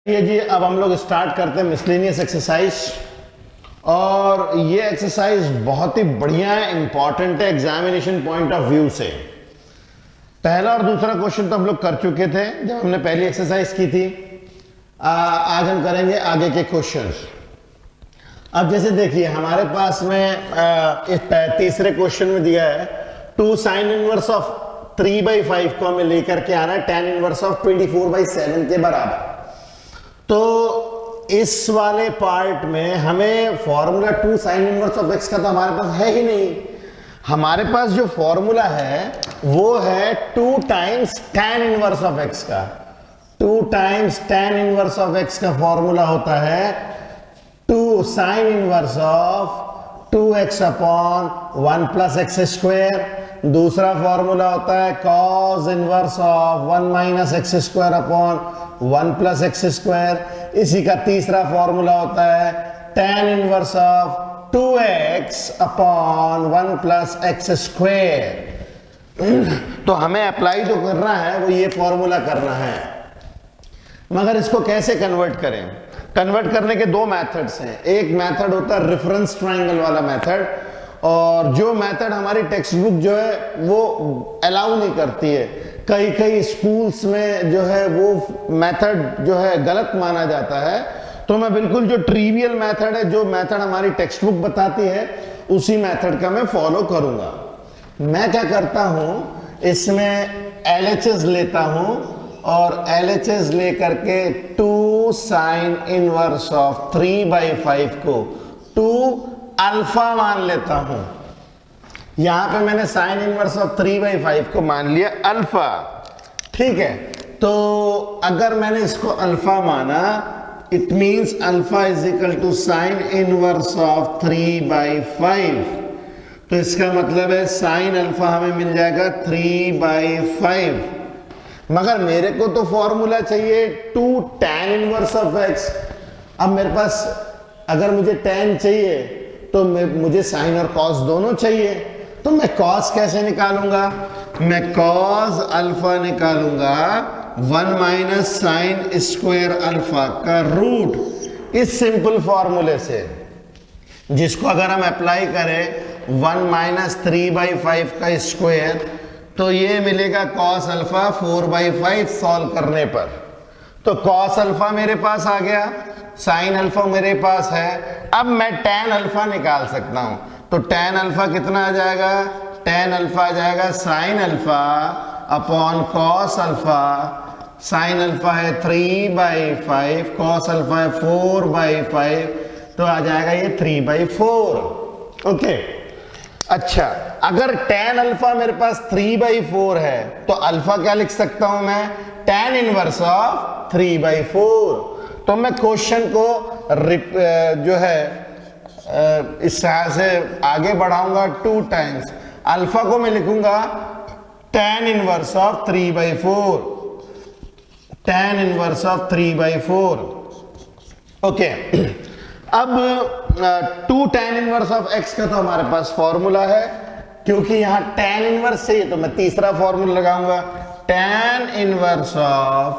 ये जी अब हम लोग स्टार्ट करते हैं मिसलेनियस एक्सरसाइज। और ये एक्सरसाइज बहुत ही बढ़िया है, इंपॉर्टेंट है एग्जामिनेशन पॉइंट ऑफ व्यू से। पहला और दूसरा क्वेश्चन तो हम लोग कर चुके थे जब हमने पहली एक्सरसाइज की थी। आज हम करेंगे आगे के क्वेश्चंस। अब जैसे देखिए हमारे पास में इस तीसरे क्वेश्चन में दिया है 2 sin इनवर्स ऑफ 3/5 को हमें लेकर के आना है tan इनवर्स ऑफ 24/7 के बराबर। तो इस वाले पार्ट में हमें formula 2 sin inverse of x का तो हमारे पास है ही नहीं। हमारे पास जो फॉर्मूला है वो है 2 times tan inverse of x का। 2 times tan inverse of x का फॉर्मूला होता है 2 sin inverse of 2x upon 1 plus x square. दूसरा फॉर्मूला होता है cos inverse of 1 minus x square upon 1 plus x square. इसी का तीसरा फॉर्मूला होता है tan inverse of 2x upon 1 plus x square. तो हमें अप्लाई जो करना है वो ये फॉर्मूला करना है, मगर इसको कैसे कन्वर्ट करें? कन्वर्ट करने के दो मेथड्स हैं। एक मेथड होता है रेफरेंस ट्रायंगल वाला मेथड, और जो मेथड हमारी टेक्स्ट बुक जो है वो अलाउ नहीं करती है। कई स्कूल्स में जो है वो मेथड जो है गलत माना जाता है। तो मैं बिल्कुल जो ट्रिवियल मेथड है, जो मेथड हमारी टेक्स्ट बुक बताती है, उसी मेथड का मैं फॉलो करूंगा। मैं क्या करता हूं, इसमें LHS लेता हूं और LHS लेकर के 2 sin इनवर्स ऑफ 3/5 को 2 अल्फा मान लेता हूं। यहां पे मैंने साइन इनवर्स ऑफ 3/5 को मान लिया अल्फा। ठीक है, तो अगर मैंने इसको अल्फा माना, it means alpha is equal to sine inverse of 3/5। तो इसका मतलब है साइन अल्फा हमें मिल जाएगा 3/5। मगर मेरे को तो फॉर्मूला चाहिए 2 tan इनवर्स ऑफ x। अब मेरे पास अगर मुझे tan चाहिए तो मुझे साइन और कॉस दोनों चाहिए। तो मैं कॉस कैसे निकालूंगा? मैं कॉस अल्फा निकालूंगा 1 माइनस साइन स्क्वायर अल्फा का रूट, इस सिंपल फॉर्मूले से, जिसको अगर हम अप्लाई करें 1 माइनस 3/5 का स्क्वायर, तो ये मिलेगा कॉस अल्फा 4/5 सॉल्व करने पर। तो कॉस अल्फा मेरे पास आ गया, साइन अल्फा मेरे पास है। अब मैं tan अल्फा निकाल सकता हूं। तो tan अल्फा कितना आ जाएगा? tan अल्फा आ जाएगा sign alpha upon cos alpha. Sine alpha है 3/5, कॉस अल्फा है 4/5, तो आ जाएगा ये 3/4। ओके, अच्छा, अगर tan अल्फा मेरे पास 3/4 है तो अल्फा क्या लिख सकता हूं मैं? tan inverse of 3/4। तो मैं क्वेश्चन को जो है इस तरह से आगे बढ़ाऊंगा। 2 टाइम्स अल्फा को मैं लिखूंगा tan inverse of 3/4, tan inverse of 3/4। Okay, अब 2 tan इनवर्स ऑफ x का तो हमारे पास फॉर्मूला है, क्योंकि यहां tan इनवर्स चाहिए तो मैं तीसरा फॉर्मूला लगाऊंगा, tan inverse of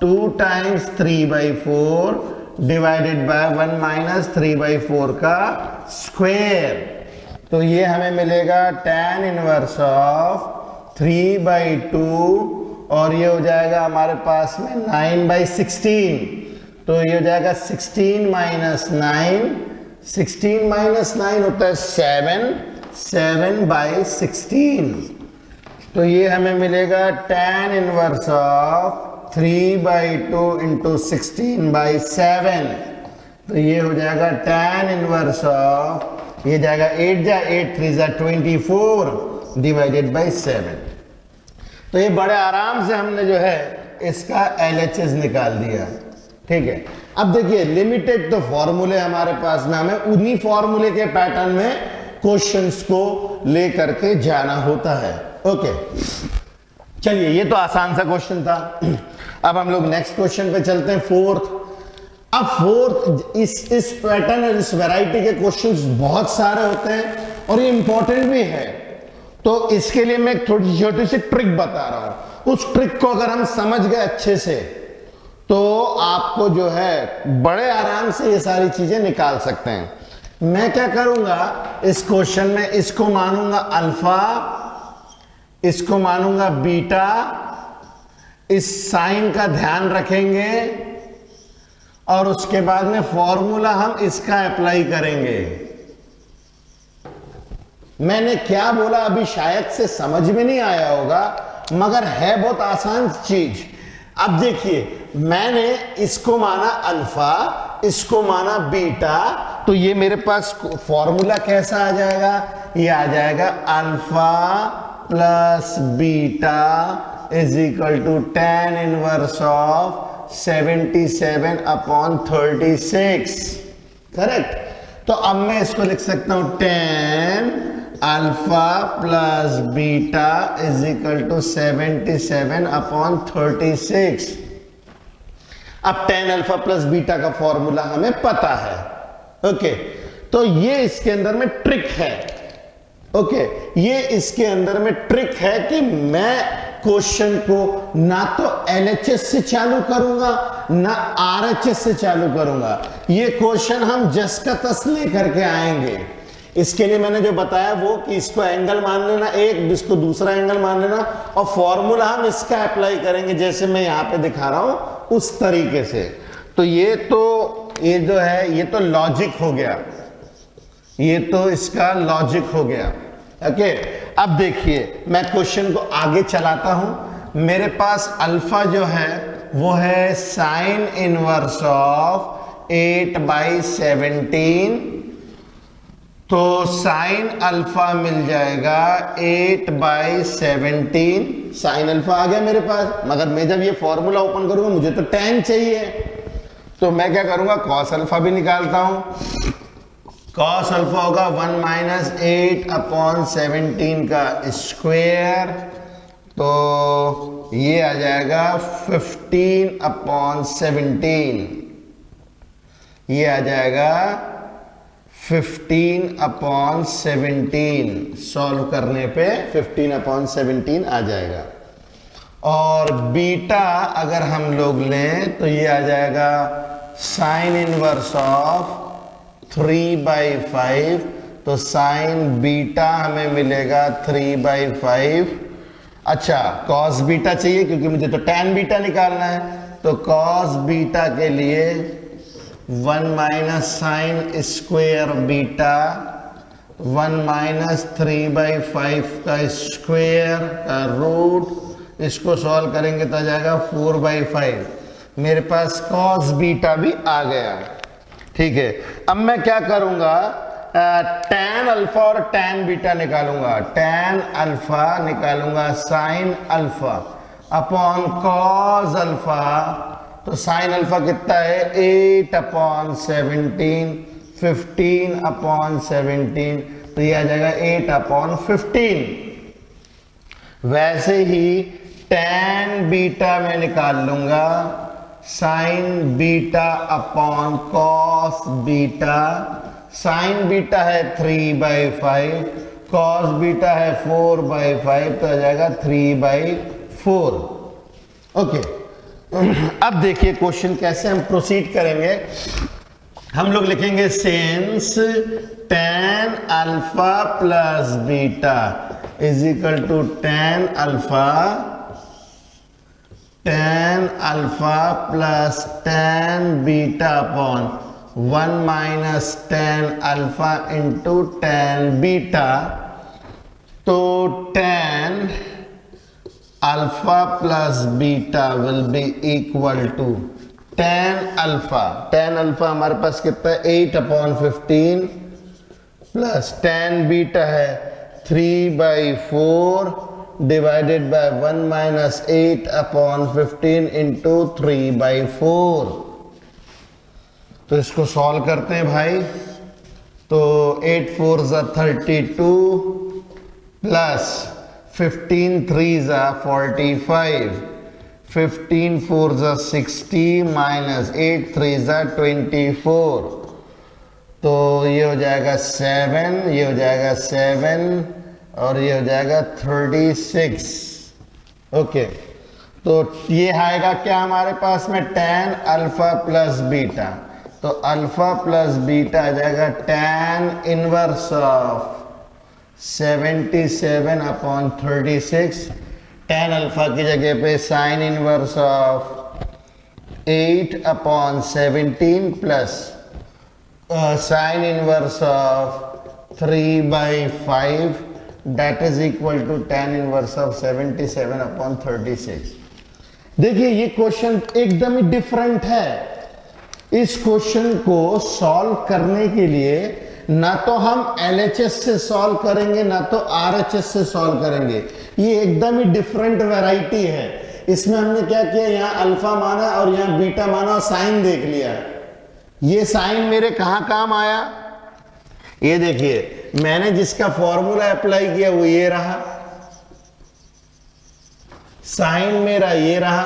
2 times 3/4 divided by 1 minus 3/4 का स्क्वायर। तो ये हमें मिलेगा tan इनवर्स ऑफ 3/2, और ये हो जाएगा हमारे पास में 9/16। तो ये हो जाएगा 16 माइनस 9, 16 माइनस 9 होता है 7, 7/16। तो ये हमें मिलेगा tan इनवर्स ऑफ 3/2 इंटू 16/7। तो ये हो जाएगा tan इनवर्स ऑफ, ये जाएगा 8 3 24 डिवाइडेड बाई 7। तो ये बड़े आराम से हमने जो है इसका LHS निकाल दिया। ठीक है, अब देखिए लिमिटेड तो फॉर्मूले हमारे पास में, हमें उन्हीं फॉर्मूले के पैटर्न में क्वेश्चंस को लेकर के जाना होता है। ओके, चलिए, ये तो आसान सा क्वेश्चन था। अब हम लोग नेक्स्ट क्वेश्चन पे चलते हैं, फोर्थ। अब फोर्थ, इस पैटर्न और इस वैरायटी के क्वेश्चंस बहुत सारे होते हैं और ये इंपॉर्टेंट भी है। तो इसके लिए मैं एक थोड़ी छोटी सी ट्रिक बता रहा हूं। उस ट्रिक को अगर हम समझ गए अच्छे से तो आपको जो है बड़े आराम से ये सारी चीजें निकाल सकते हैं। मैं क्या करूंगा इस क्वेश्चन में, इसको मानूंगा अल्फा, इसको मानूंगा बीटा, इस साइन का ध्यान रखेंगे और उसके बाद में फॉर्मूला हम इसका अप्लाई करेंगे। मैंने क्या बोला अभी शायद से समझ में नहीं आया होगा, मगर है बहुत आसान चीज। अब देखिए, मैंने इसको माना अल्फा, इसको माना बीटा, तो ये मेरे पास फॉर्मूला कैसा आ जाएगा, ये आ जाएगा alpha plus beta is equal to tan inverse of 77 upon 36। Correct. तो अब मैं इसको लिख सकता हूं tan alpha plus beta is equal to 77 upon 36। अब tan अल्फा प्लस बीटा का फॉर्मूला हमें पता है। ओके, तो ये इसके अंदर में ट्रिक है। ओके, ये इसके अंदर में ट्रिक है कि मैं क्वेश्चन को ना तो LHS से चालू करूंगा ना RHS से चालू करूंगा। ये क्वेश्चन हम जस का तस लेकर के आएंगे। इसके लिए मैंने जो बताया वो कि इसको एंगल मान लेना एक, इसको दूसरा एंगल मान लेना, और फॉर्मूला हम इसका अप्लाई करेंगे जैसे मैं यहां पे दिखा रहा हूं उस तरीके से। तो ये जो है ये तो लॉजिक हो गया, ये तो इसका लॉजिक हो गया। ओके, अब देखिए मैं क्वेश्चन को आगे चलाता हूं। मेरे पास अल्फा जो है वो है साइन इनवर्स ऑफ 8/17। तो साइन अल्फा मिल जाएगा 8/17। साइन अल्फा आ गया मेरे पास, मगर मैं जब ये फॉर्मूला ओपन करूंगा मुझे तो tan चाहिए, तो मैं क्या करूंगा कॉस अल्फा भी निकालता हूं। कॉस अल्फा होगा 1 माइनस 8/17 का स्क्वायर, तो ये आ जाएगा 15/17। ये आ जाएगा 15/17। सॉल्व करने पे 15/17 आ जाएगा। और बीटा अगर हम लोग लें तो ये आ जाएगा साइन इनवर्स ऑफ 3/5। तो साइन बीटा हमें मिलेगा 3/5। अच्छा, कॉस बीटा चाहिए क्योंकि मुझे तो tan बीटा निकालना है, तो कॉस बीटा के लिए 1 minus sine square beta 1 minus 3/5 का स्क्वायर का रूट, इसको सॉल्व करेंगे तो आ जाएगा 4/5। मेरे पास कॉस बीटा भी आ गया। ठीक है, अब मैं क्या करूंगा tan अल्फा और tan बीटा निकालूंगा। tan अल्फा निकालूंगा sign alpha upon cos alpha. तो साइन अल्फा कितना है 8/17, 15/17, तो ये आ जाएगा 8/15। वैसे ही tan बीटा में निकाल लूंगा sign beta upon cos beta. Sign beta है 3/5, कॉस बीटा है 4/5, तो आ जाएगा 3/4। ओके, अब देखिए क्वेश्चन कैसे हम प्रोसीड करेंगे। हम लोग लिखेंगे since tan alpha plus beta is equal to tan alpha plus tan beta upon 1 minus tan alpha into tan beta. तो tan alpha plus beta will be equal to tan alpha हमारे पास कितना है 8/15 plus tan beta है 3/4 divided by 1 minus 8/15 into 3/4। तो इसको solve करते हैं भाई। तो 8 4 ज़ा 32 प्लस 15 3 ज़ा 45, 15 4 ज़ा 60 माइनस 8 3 ज़ा 24। तो ये हो जाएगा 7, ये हो जाएगा 7 और ये हो जाएगा 36। ओके, तो ये आएगा क्या हमारे पास में, tan अल्फा प्लस बीटा। तो अल्फा प्लस बीटा आ जाएगा tan inverse of 77/36, tan alpha की जगह पे sin inverse of 8/17 plus sin inverse of 3/5 that is equal to tan inverse of 77/36। देखिए ये क्वेश्चन एकदम ही डिफरेंट है। इस क्वेश्चन को सॉल्व करने के लिए ना तो हम LHS से सॉल्व करेंगे ना तो RHS से सॉल्व करेंगे। ये एकदम ही डिफरेंट वैरायटी है। इसमें हमने क्या किया, यहाँ अल्फा माना और यहाँ बीटा माना और साइन देख लिया। ये साइन मेरे कहाँ काम आया, ये देखिए मैंने जिसका फॉर्मूला अप्लाई किया वो ये रहा, साइन मेरा ये रहा,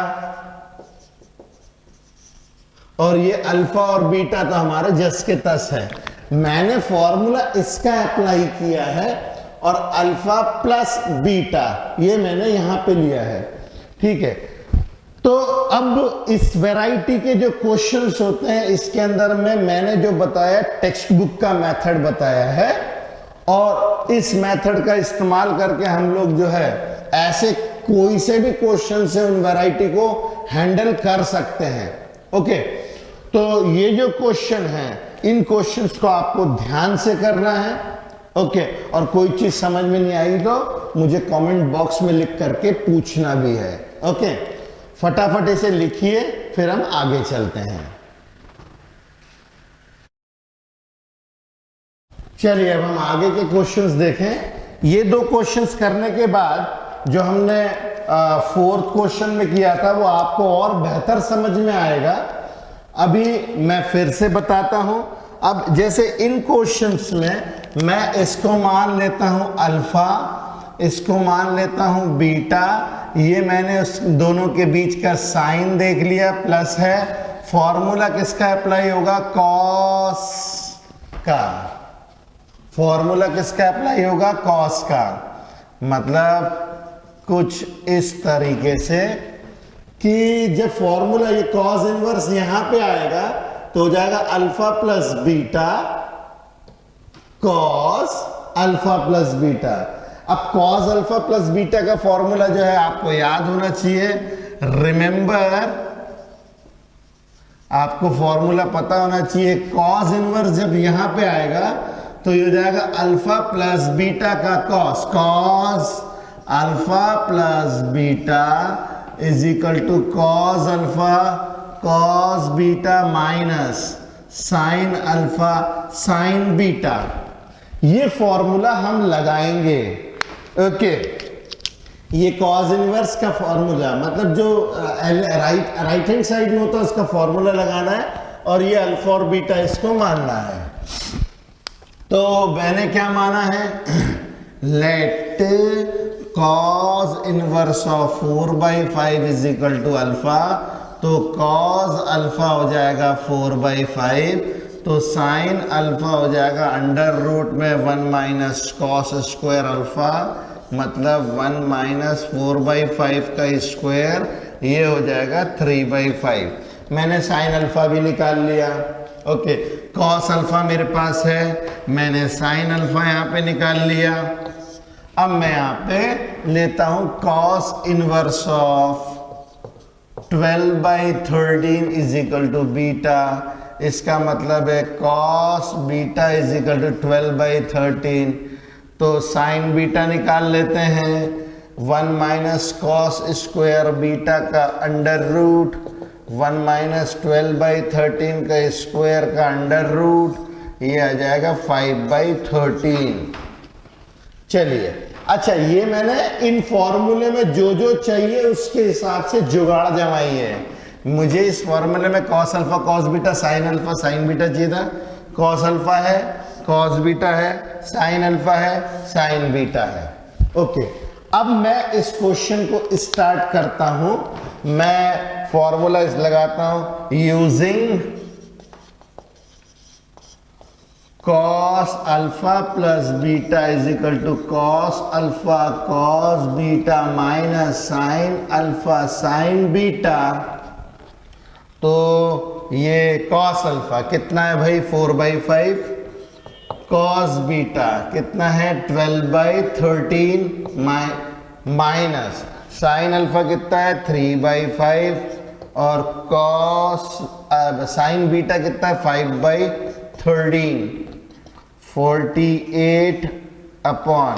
और ये अल्फा और बीटा तो हमारे जस के तस है। मैंने फॉर्मूला इसका अप्लाई किया है और अल्फा प्लस बीटा ये मैंने यहां पे लिया है, ठीक है। तो अब इस वैरायटी के जो क्वेश्चंस होते हैं इसके अंदर में मैंने जो बताया टेक्स्ट बुक का मेथड बताया है, और इस मेथड का इस्तेमाल करके हम लोग जो है ऐसे कोई से भी क्वेश्चन से उन वैरायटी को हैंडल कर सकते हैं। ओके, तो ये जो क्वेश्चन है इन क्वेश्चंस को आपको ध्यान से करना है। ओके, और कोई चीज समझ में नहीं आई तो मुझे कमेंट बॉक्स में लिख करके पूछना भी है। ओके, फटाफट इसे लिखिए फिर हम आगे चलते हैं। चलिए अब हम आगे के क्वेश्चंस देखें। ये दो क्वेश्चंस करने के बाद जो हमने फोर्थ क्वेश्चन में किया था वो आपको और बेहतर समझ में आएगा। अभी मैं फिर से बताता हूं। अब जैसे इन क्वेश्चंस में मैं इसको मान लेता हूं अल्फा, इसको मान लेता हूं बीटा, ये मैंने उस दोनों के बीच का साइन देख लिया, प्लस है फॉर्मूला किसका अप्लाई होगा, कॉस का। फॉर्मूला किसका अप्लाई होगा, कॉस का। मतलब कुछ इस तरीके से कि जब फॉर्मूला ये कॉस इनवर्स यहां पे आएगा तो हो जाएगा alpha plus beta cos alpha plus beta. अब कॉस अल्फा प्लस बीटा का फॉर्मूला जो है आपको याद होना चाहिए। रिमेंबर, आपको फॉर्मूला पता होना चाहिए। कॉस इनवर्स जब यहां पे आएगा तो ये हो जाएगा अल्फा प्लस बीटा का cos, cos alpha plus beta is equal to cos alpha cos beta minus sine alpha sine beta. ये फॉर्मूला हम लगाएंगे। ओके, ये कॉस इनवर्स का फॉर्मूला मतलब जो राइट हैंड साइड में होता है उसका फॉर्मूला लगाना है, और ये अल्फा और बीटा इसको मानना है। तो मैंने क्या माना है, let cos inverse of 4/5 is equal to alpha. तो कॉस अल्फा हो जाएगा 4/5, तो साइन अल्फा हो जाएगा अंडर रूट में 1 माइनस कॉस स्क्वायर अल्फा, मतलब 1 माइनस 4/5 का स्क्वायर, ये हो जाएगा 3/5। मैंने साइन अल्फा भी निकाल लिया। ओके, कॉस अल्फा मेरे पास है, मैंने साइन अल्फा यहाँ पे निकाल लिया। अब मैं यहाँ पे लेता हूँ cos inverse of 12/13 is equal to beta. इसका मतलब है cos beta is equal to 12/13। तो साइन बीटा निकाल लेते हैं, 1 माइनस कॉस स्क्वायर बीटा का अंडर रूट, 1 माइनस 12/13 का स्क्वायर का अंडर रूट, ये आ जाएगा 5/13। चलिए, अच्छा ये मैंने इन फॉर्मूले में जो जो चाहिए उसके हिसाब से जुगाड़ जमाई है। मुझे इस फॉर्मूले में cos alpha cos beta sine alpha sine beta चाहिए था। कॉस अल्फा है, कॉस बीटा है, साइन अल्फा है, साइन बीटा है। ओके, अब मैं इस क्वेश्चन को स्टार्ट करता हूं। मैं फॉर्मूला लगाता हूं using cos alpha plus beta is equal to cos alpha cos beta minus sine alpha sine beta. तो ये कॉस अल्फा कितना है भाई 4/5, कॉस बीटा कितना है 12/13 माइनस साइन अल्फा कितना है 3/5 और कॉस साइन बीटा कितना है 5/13 48 अपॉन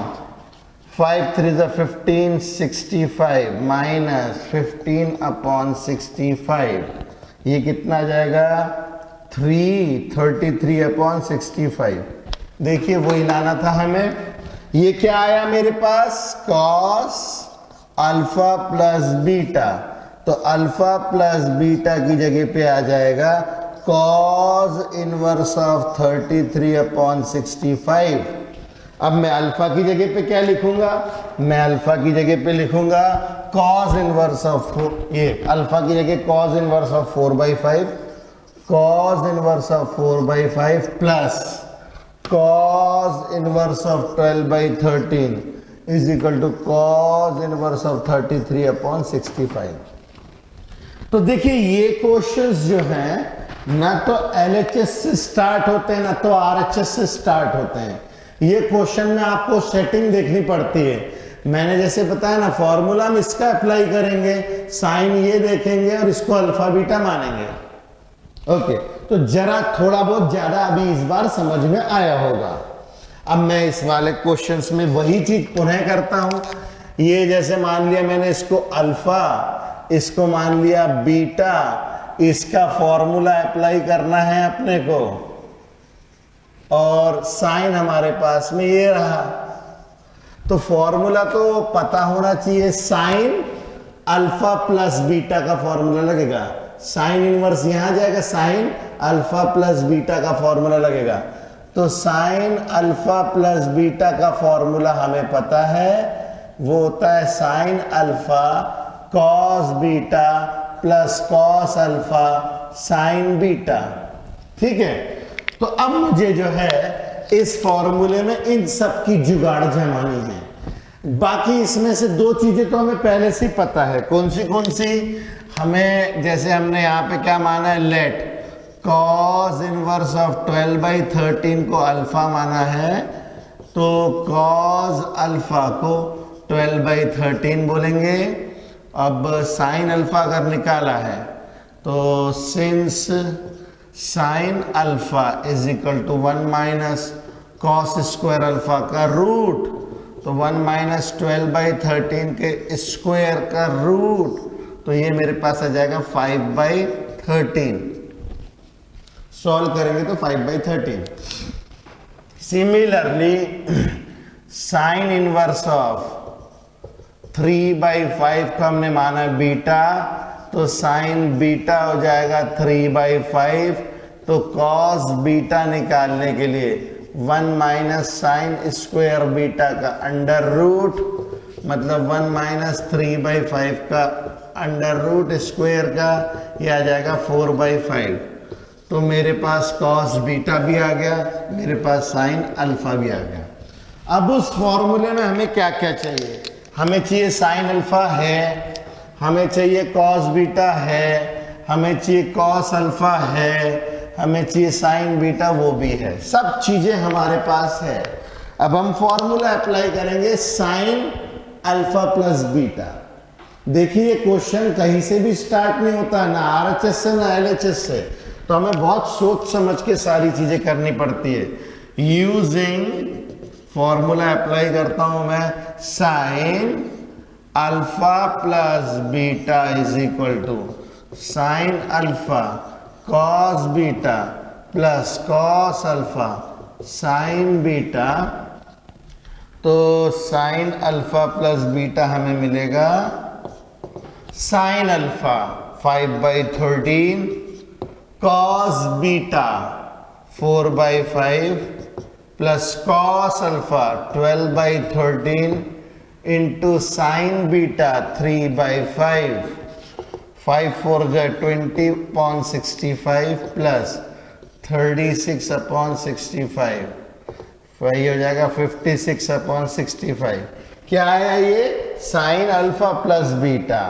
5 3 15 65 माइनस 15/65 ये कितना आ जाएगा 333/65। देखिए वही लाना था हमें। ये क्या आया मेरे पास कॉस अल्फा प्लस बीटा, तो अल्फा प्लस बीटा की जगह पे आ जाएगा कॉस इनवर्स ऑफ 33/65। अब मैं अल्फा की जगह पे क्या लिखूंगा, मैं अल्फा की जगह पे लिखूंगा कॉस इनवर्स ऑफ ये अल्फा की जगह cos inverse of 4/5, cos inverse of 4/5 plus cos inverse of 12/13 is equal to cos inverse of 33/65। तो देखिए ये क्वेश्चंस जो हैं ना तो LHS से स्टार्ट होते हैं ना तो RHS से स्टार्ट होते हैं। ये क्वेश्चन में आपको सेटिंग देखनी पड़ती है। मैंने जैसे बताया ना फॉर्मूला हम इसका अप्लाई करेंगे, साइन ये देखेंगे और इसको अल्फा बीटा मानेंगे। ओके, तो जरा थोड़ा बहुत ज्यादा अभी इस बार समझ में आया होगा। अब मैं इस वाले क्वेश्चंस में वही चीज पुनः करता हूं। ये जैसे मान लिया मैंने इसको अल्फा, इसको मान लिया बीटा, इसका फॉर्मूला अप्लाई करना है अपने को और साइन हमारे पास में ये रहा। तो फॉर्मूला तो पता होना चाहिए, साइन अल्फा प्लस बीटा का फॉर्मूला लगेगा। साइन इनवर्स यहां जाएगा, साइन अल्फा प्लस बीटा का फॉर्मूला लगेगा। तो साइन अल्फा प्लस बीटा का फॉर्मूला हमें पता है, वो होता है sign alpha cos beta plus cos alpha sine beta. ठीक है, तो अब मुझे जो है इस फॉर्मूले में इन सब की जुगाड़ जमानी है। बाकी इसमें से दो चीजें तो हमें पहले से पता है। कौन सी हमें, जैसे हमने यहाँ पे क्या माना है, लेट कॉस इनवर्स ऑफ 12/13 को अल्फा माना है, तो कॉस अल्फा को 12/13 बोलेंगे। अब साइन अल्फा अगर निकाला है तो since sine alpha is equal to 1 minus cos square alpha का रूट, तो 1 माइनस 12/13 के स्क्वायर का रूट, तो ये मेरे पास आ जाएगा 5/13। सॉल्व करेंगे तो 5/13। सिमिलरली साइन इनवर्स ऑफ 3/5 का हमने माना बीटा, तो साइन बीटा हो जाएगा 3/5। तो कॉस बीटा निकालने के लिए 1 माइनस साइन स्क्वायर बीटा का अंडर रूट, मतलब 1 माइनस 3/5 का अंडर रूट स्क्वायर का, ये आ जाएगा 4/5। तो मेरे पास कॉस बीटा भी आ गया, मेरे पास साइन अल्फा भी आ गया। अब उस फॉर्मूले में हमें क्या क्या चाहिए, हमें चाहिए साइन अल्फा है, हमें चाहिए कॉस बीटा है, हमें चाहिए कॉस अल्फा है, हमें चाहिए साइन बीटा वो भी है, सब चीजें हमारे पास है। अब हम फॉर्मूला अप्लाई करेंगे साइन अल्फा प्लस बीटा। देखिए क्वेश्चन कहीं से भी स्टार्ट नहीं होता, ना RHS से ना LHS से, तो हमें बहुत सोच समझ के सारी चीजें करनी पड़ती है। यूजिंग फॉर्मूला अप्लाई करता हूं मैं, sine alpha plus beta is equal to sine alpha cos beta plus cos alpha sine beta. तो साइन अल्फा प्लस बीटा हमें मिलेगा sine alpha 5/13 cos beta 4/5 plus cos alpha 12/13 into sine beta 3/5, 5 4 20/65 plus 36/65, वही हो जाएगा 56/65। क्या आया ये? Sine alpha plus beta,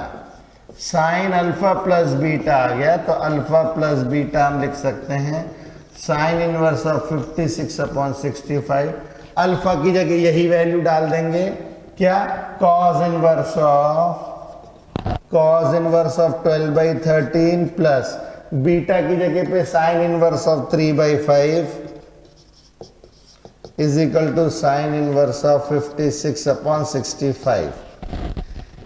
sine alpha plus beta आ गया, तो अल्फा प्लस बीटा हम लिख सकते हैं साइन इनवर्स ऑफ 56/65। अल्फा की जगह यही वैल्यू डाल देंगे, क्या? Cos inverse of 12/13 plus beta की जगह पे sine inverse of 3/5 is equal to sine inverse of 56/65।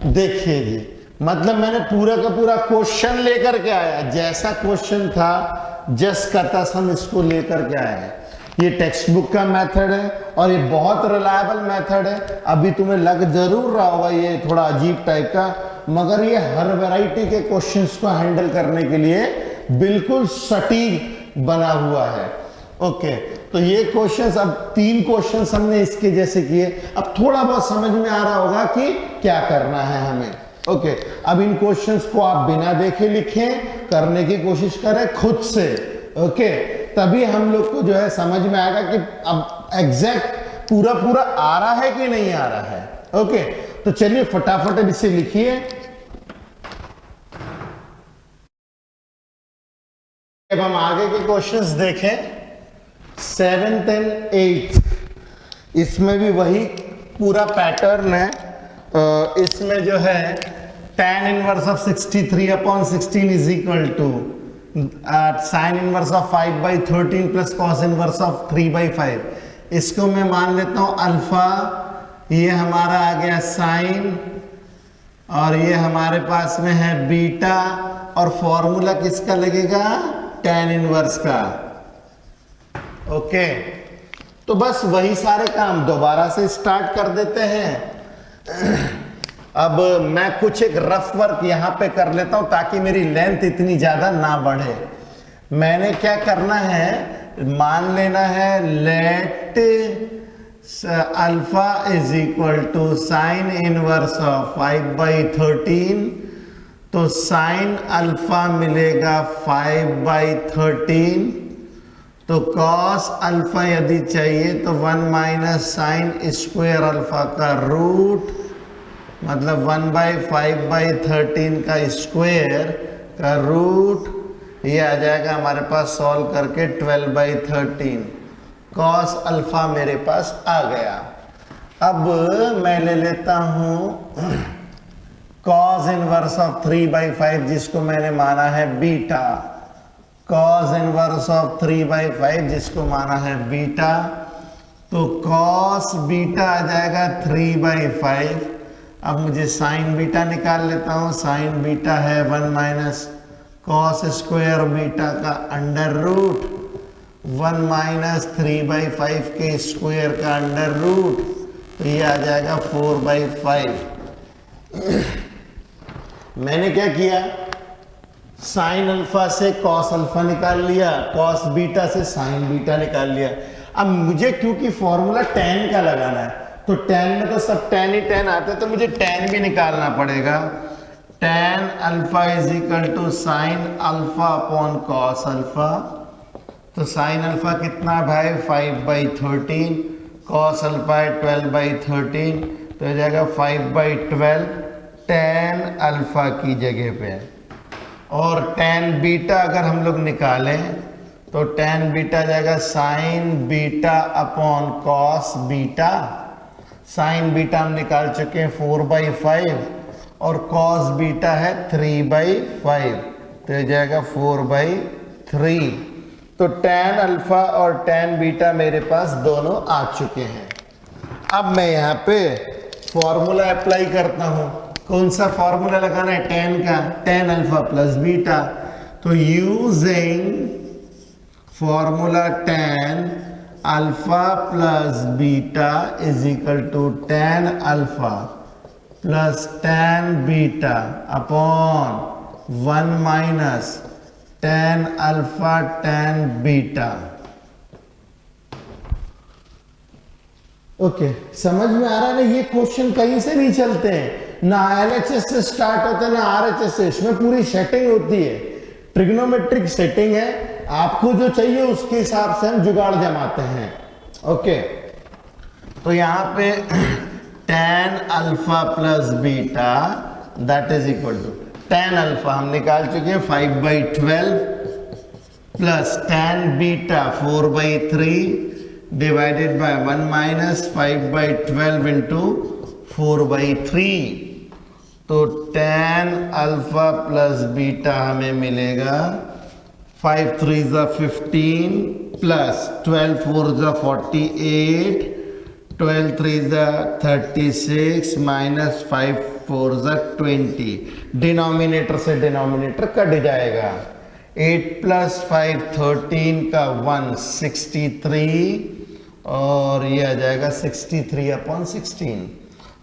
देखिए जी, मतलब मैंने पूरा का पूरा क्वेश्चन लेकर के आया, जैसा क्वेश्चन था जस्ट का तस हम इसको लेकर के आए हैं। ये टेक्स्ट बुक का मेथड है और ये बहुत रिलायबल मेथड है। अभी तुम्हें लग जरूर रहा होगा ये थोड़ा अजीब टाइप का, मगर ये हर वैरायटी के क्वेश्चंस को हैंडल करने के लिए बिल्कुल सटीक बना हुआ है। ओके, तो ये क्वेश्चंस, अब 3 क्वेश्चंस हमने इसके जैसे किए। अब थोड़ा बहुत समझ में आ रहा होगा कि क्या करना है हमें। ओके, अब इन क्वेश्चंस को आप बिना देखे लिखें, करने की कोशिश करें खुद से। ओके, तभी हम लोग को जो है समझ में आएगा कि अब एग्जैक्ट पूरा आ रहा है कि नहीं आ रहा है। ओके, तो चलिए फटाफट इसे लिखिए। अब हम आगे के क्वेश्चंस देखें, 7th and 8th, इसमें भी वही पूरा पैटर्न है। इसमें जो है tan inverse of 63/16 is equal to sine inverse of 5/13 plus cos inverse of 3/5। इसको मैं मान लेता हूं अल्फा, ये हमारा आ गया साइन, और ये हमारे पास में है बीटा, और फॉर्मूला किसका लगेगा? tan इनवर्स का। ओके, तो बस वही सारे काम दोबारा से स्टार्ट कर देते हैं। अब मैं कुछ एक रफ वर्क यहां पे कर लेता हूं ताकि मेरी लेंथ इतनी ज्यादा ना बढ़े। मैंने क्या करना है, मान लेना है let alpha is equal to sine inverse of 5/13, तो साइन अल्फा मिलेगा 5/13, तो कॉस अल्फा यदि चाहिए तो 1 माइनस साइन स्क्वायर अल्फा का रूट, मतलब 1/5/13 का स्क्वायर का रूट, ये आ जाएगा हमारे पास सॉल्व करके 12/13। कॉस अल्फा मेरे पास आ गया। अब मैं ले लेता हूं कॉस इनवर्स ऑफ 3/5 जिसको मैंने माना है बीटा, कॉस इनवर्स ऑफ 3/5 जिसको माना है बीटा, तो कॉस बीटा आ जाएगा 3/5। अब मुझे साइन बीटा निकाल लेता हूं। साइन बीटा है 1 माइनस कॉस स्क्वायर बीटा का अंडर रूट 1 माइनस 3/5 के स्क्वायर का अंडर रूट, तो ये आ जाएगा 4/5। मैंने क्या किया, साइन अल्फा से कॉस अल्फा निकाल लिया, कॉस बीटा से साइन बीटा निकाल लिया। अब मुझे क्योंकि फॉर्मूला tan का लगाना है, तो tan में तो सब tan ही tan आते हैं, तो मुझे tan भी निकालना पड़ेगा। tan alpha is equal to sine alpha upon cos alpha, तो साइन अल्फा कितना भाई 5/13, कॉस अल्फा है 12/13, तो हो जाएगा 5/12 tan अल्फा की जगह पे। और tan बीटा अगर हम लोग निकालें तो tan बीटा जाएगा sign beta upon cos beta. Sign beta हम निकाल चुके हैं 4/5 और कॉस बीटा है 3/5, तो ये जाएगा 4/3। तो tan अल्फा और tan बीटा मेरे पास दोनों आ चुके हैं। अब मैं यहाँ पे फॉर्मूला अप्लाई करता हूँ। कौन सा फॉर्मूला लगाना है? tan का, tan अल्फा प्लस बीटा। तो using formula tan alpha plus beta is equal to tan alpha plus tan beta upon 1 minus tan alpha tan beta. Okay, समझ में आ रहा है ना? ये क्वेश्चन कहीं से नहीं चलते हैं, ना LHS से स्टार्ट होते हैं ना RHS से। इसमें पूरी सेटिंग होती है, ट्रिग्नोमेट्रिक सेटिंग है। आपको जो चाहिए उसके हिसाब से हम जुगाड़ जमाते हैं। ओके, तो यहां पे tan alpha plus beta that is equal to tan alpha हम निकाल चुके हैं 5/12 plus tan beta 4/3 divided by 1 minus 5/12 into 4/3। तो tan अल्फा प्लस बीटा हमें मिलेगा 5 3 15 प्लस 12 4 48, 12 3 36 माइनस 5 4 20। डिनोमिनेटर से डिनोमिनेटर कट जाएगा। 8 प्लस 5 13 का 1 63 और ये आ जाएगा 63/16।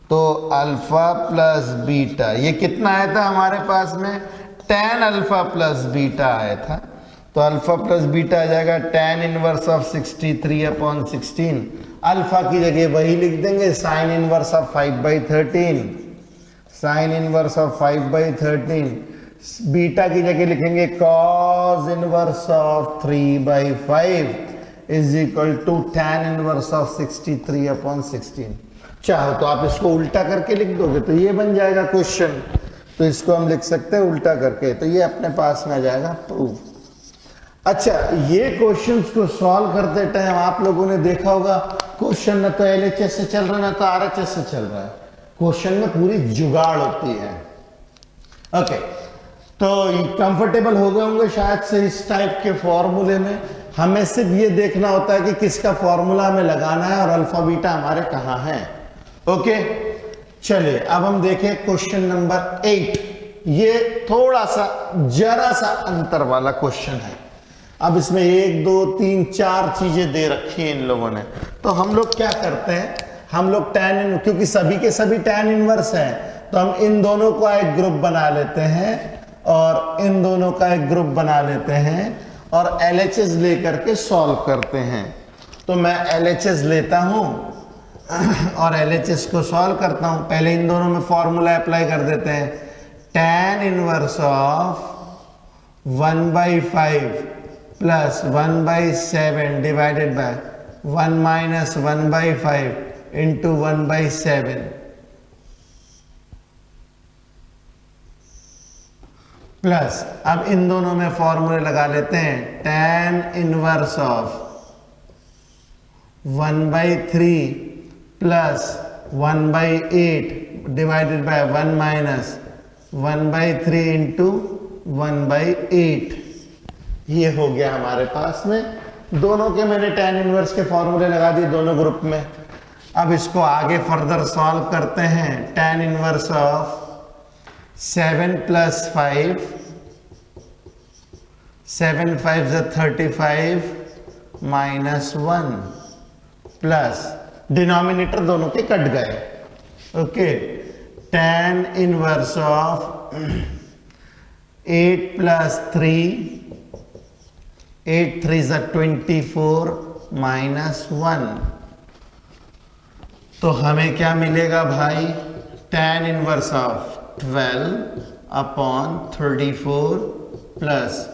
तो अल्फा प्लस बीटा ये कितना आया था हमारे पास में, tan अल्फा प्लस बीटा आया था। तो अल्फा प्लस बीटा आ जाएगा tan इनवर्स ऑफ 63/16। अल्फा की जगह वही लिख देंगे sine inverse of 5/13, sine inverse of 5/13। Beta की जगह लिखेंगे cos inverse of 3/5 is equal to tan inverse of 63/16। चाहो तो आप इसको उल्टा करके लिख दोगे तो ये बन जाएगा क्वेश्चन। तो इसको हम लिख सकते हैं उल्टा करके, तो ये अपने पास में आ जाएगा प्रूफ। अच्छा, ये क्वेश्चंस को सॉल्व करते टाइम आप लोगों ने देखा होगा क्वेश्चन न तो एलएचएस से चल रहा है ना तो आरएचएस से चल रहा है। क्वेश्चन में पूरी जुगाड़ होती है। ओके, तो कंफर्टेबल हो गए होंगे शायद से इस टाइप के फॉर्मूले में। हमें सिर्फ ये देखना होता है कि किसका फॉर्मूला हमें लगाना है और अल्फा बीटा हमारे कहाँ है। ओके, चलिए अब हम देखें क्वेश्चन नंबर 8। ये थोड़ा सा जरा सा अंतर वाला क्वेश्चन है। अब इसमें 1 2 3 4 चीजें दे रखी हैं इन लोगों ने। तो हम लोग क्या करते हैं, हम लोग क्योंकि सभी के सभी tan इनवर्स हैं तो हम इन दोनों का एक ग्रुप बना लेते हैं और इन दोनों का एक ग्रुप बना लेते हैं और LHS लेकर के सॉल्व करते हैं। तो मैं LHS लेता हूं और LHS को सॉल्व करता हूं। पहले इन दोनों में फॉर्मूला अप्लाई कर देते हैं। tan inverse of 1/5 plus 1/7 divided by 1 minus 1/5 into 1/7 plus, अब इन दोनों में फॉर्मूले लगा लेते हैं। tan inverse of 1/3 plus 1/8 divided by 1 minus 1/3 into 1/8। ये हो गया हमारे पास में। दोनों के मैंने tan इनवर्स के फॉर्मूले लगा दिए दोनों ग्रुप में। अब इसको आगे फर्दर सॉल्व करते हैं। tan inverse of 7 plus 5, 7 5 = 35 minus 1 plus denominator दोनों के कट गए। Okay, tan inverse of 8 plus 3, 8 3 = 24 minus 1। तो हमें क्या मिलेगा भाई, tan inverse of 12/34 plus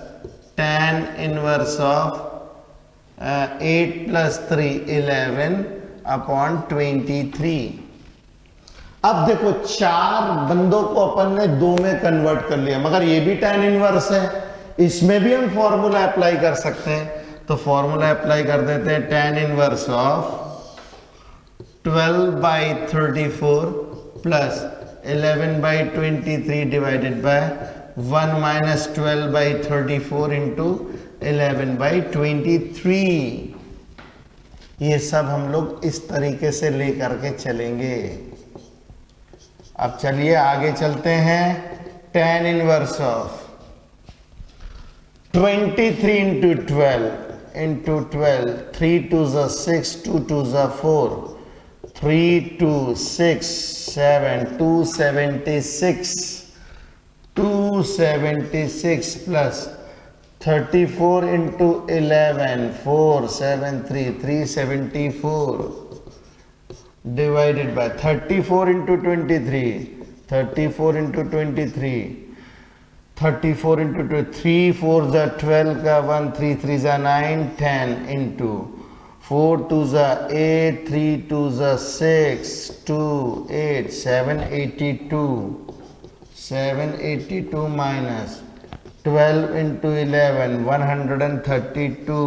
tan inverse of 8 plus 3 11/23। अब देखो चार बंदों को अपन ने दो में कन्वर्ट कर लिया, मगर ये भी tan इनवर्स है, इसमें भी हम फॉर्मूला अप्लाई कर सकते हैं। तो फॉर्मूला अप्लाई कर देते हैं। tan inverse of 12/34 plus 11/23 divided by 1 minus 12/34 into 11/23। ये सब हम लोग इस तरीके से ले करके चलेंगे। अब चलिए आगे चलते हैं। tan inverse of 23 into 12 into 12, 3 2 = 6, 2 2 = 4, 3 2 6 7 276, 276 plus 34 into 11 4 7 3 374 divided by 34 into 23, 34 into 23, 34 into 2, 3 4 ज़ा 12 का 1, 3 3 ज़ा 9, 10 इंटू 4 2 ज़ा 8, 3 2 ज़ा 6, 2 8, 782 माइनस 12 इंटू 11, 132।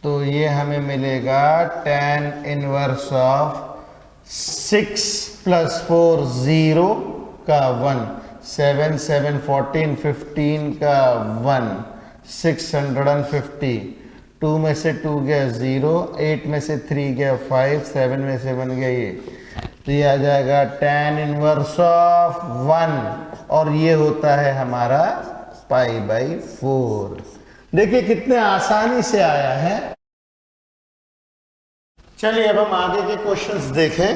तो ये हमें मिलेगा tan इनवर्स ऑफ 6 + 4 0 का 1, 7 7 14 15 का 1, 650। 2 में से 2 गया 0, 8 में से 3 गया 5, 7 में से 1 गया ये। तो ये आ जाएगा tan इनवर्स ऑफ 1 और ये होता है हमारा π/4। देखिए कितने आसानी से आया है। चलिए अब हम आगे के क्वेश्चंस देखें।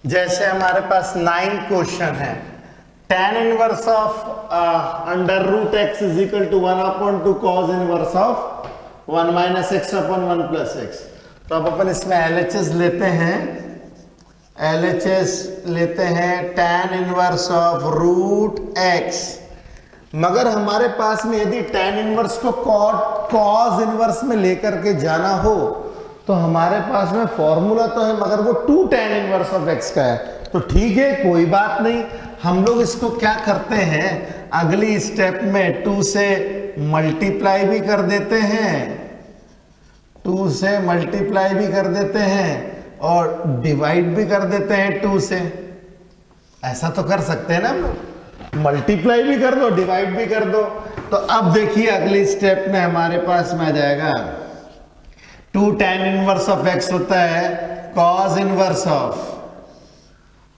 जैसे हमारे पास 9 क्वेश्चन है। tan inverse of √x = 1/2 cos inverse of 1 - x/1 + x। तो अब अपन इसमें LHS लेते हैं। LHS लेते हैं tan इनवर्स ऑफ √x। मगर हमारे पास में यदि tan इनवर्स को cos इनवर्स में लेकर के जाना हो तो हमारे पास में फॉर्मूला तो है मगर वो 2 tan इनवर्स ऑफ x का है। तो ठीक है, कोई बात नहीं, हम लोग इसको क्या करते हैं, अगली स्टेप में 2 से मल्टीप्लाई भी कर देते हैं, 2 से मल्टीप्लाई भी कर देते हैं और डिवाइड भी कर देते हैं 2 से। ऐसा तो कर सकते हैं ना हम लोग, मल्टीप्लाई भी कर दो डिवाइड भी कर दो। तो अब देखिए अगली स्टेप में हमारे पास में आ जाएगा 2 tan इनवर्स ऑफ x होता है cos इनवर्स ऑफ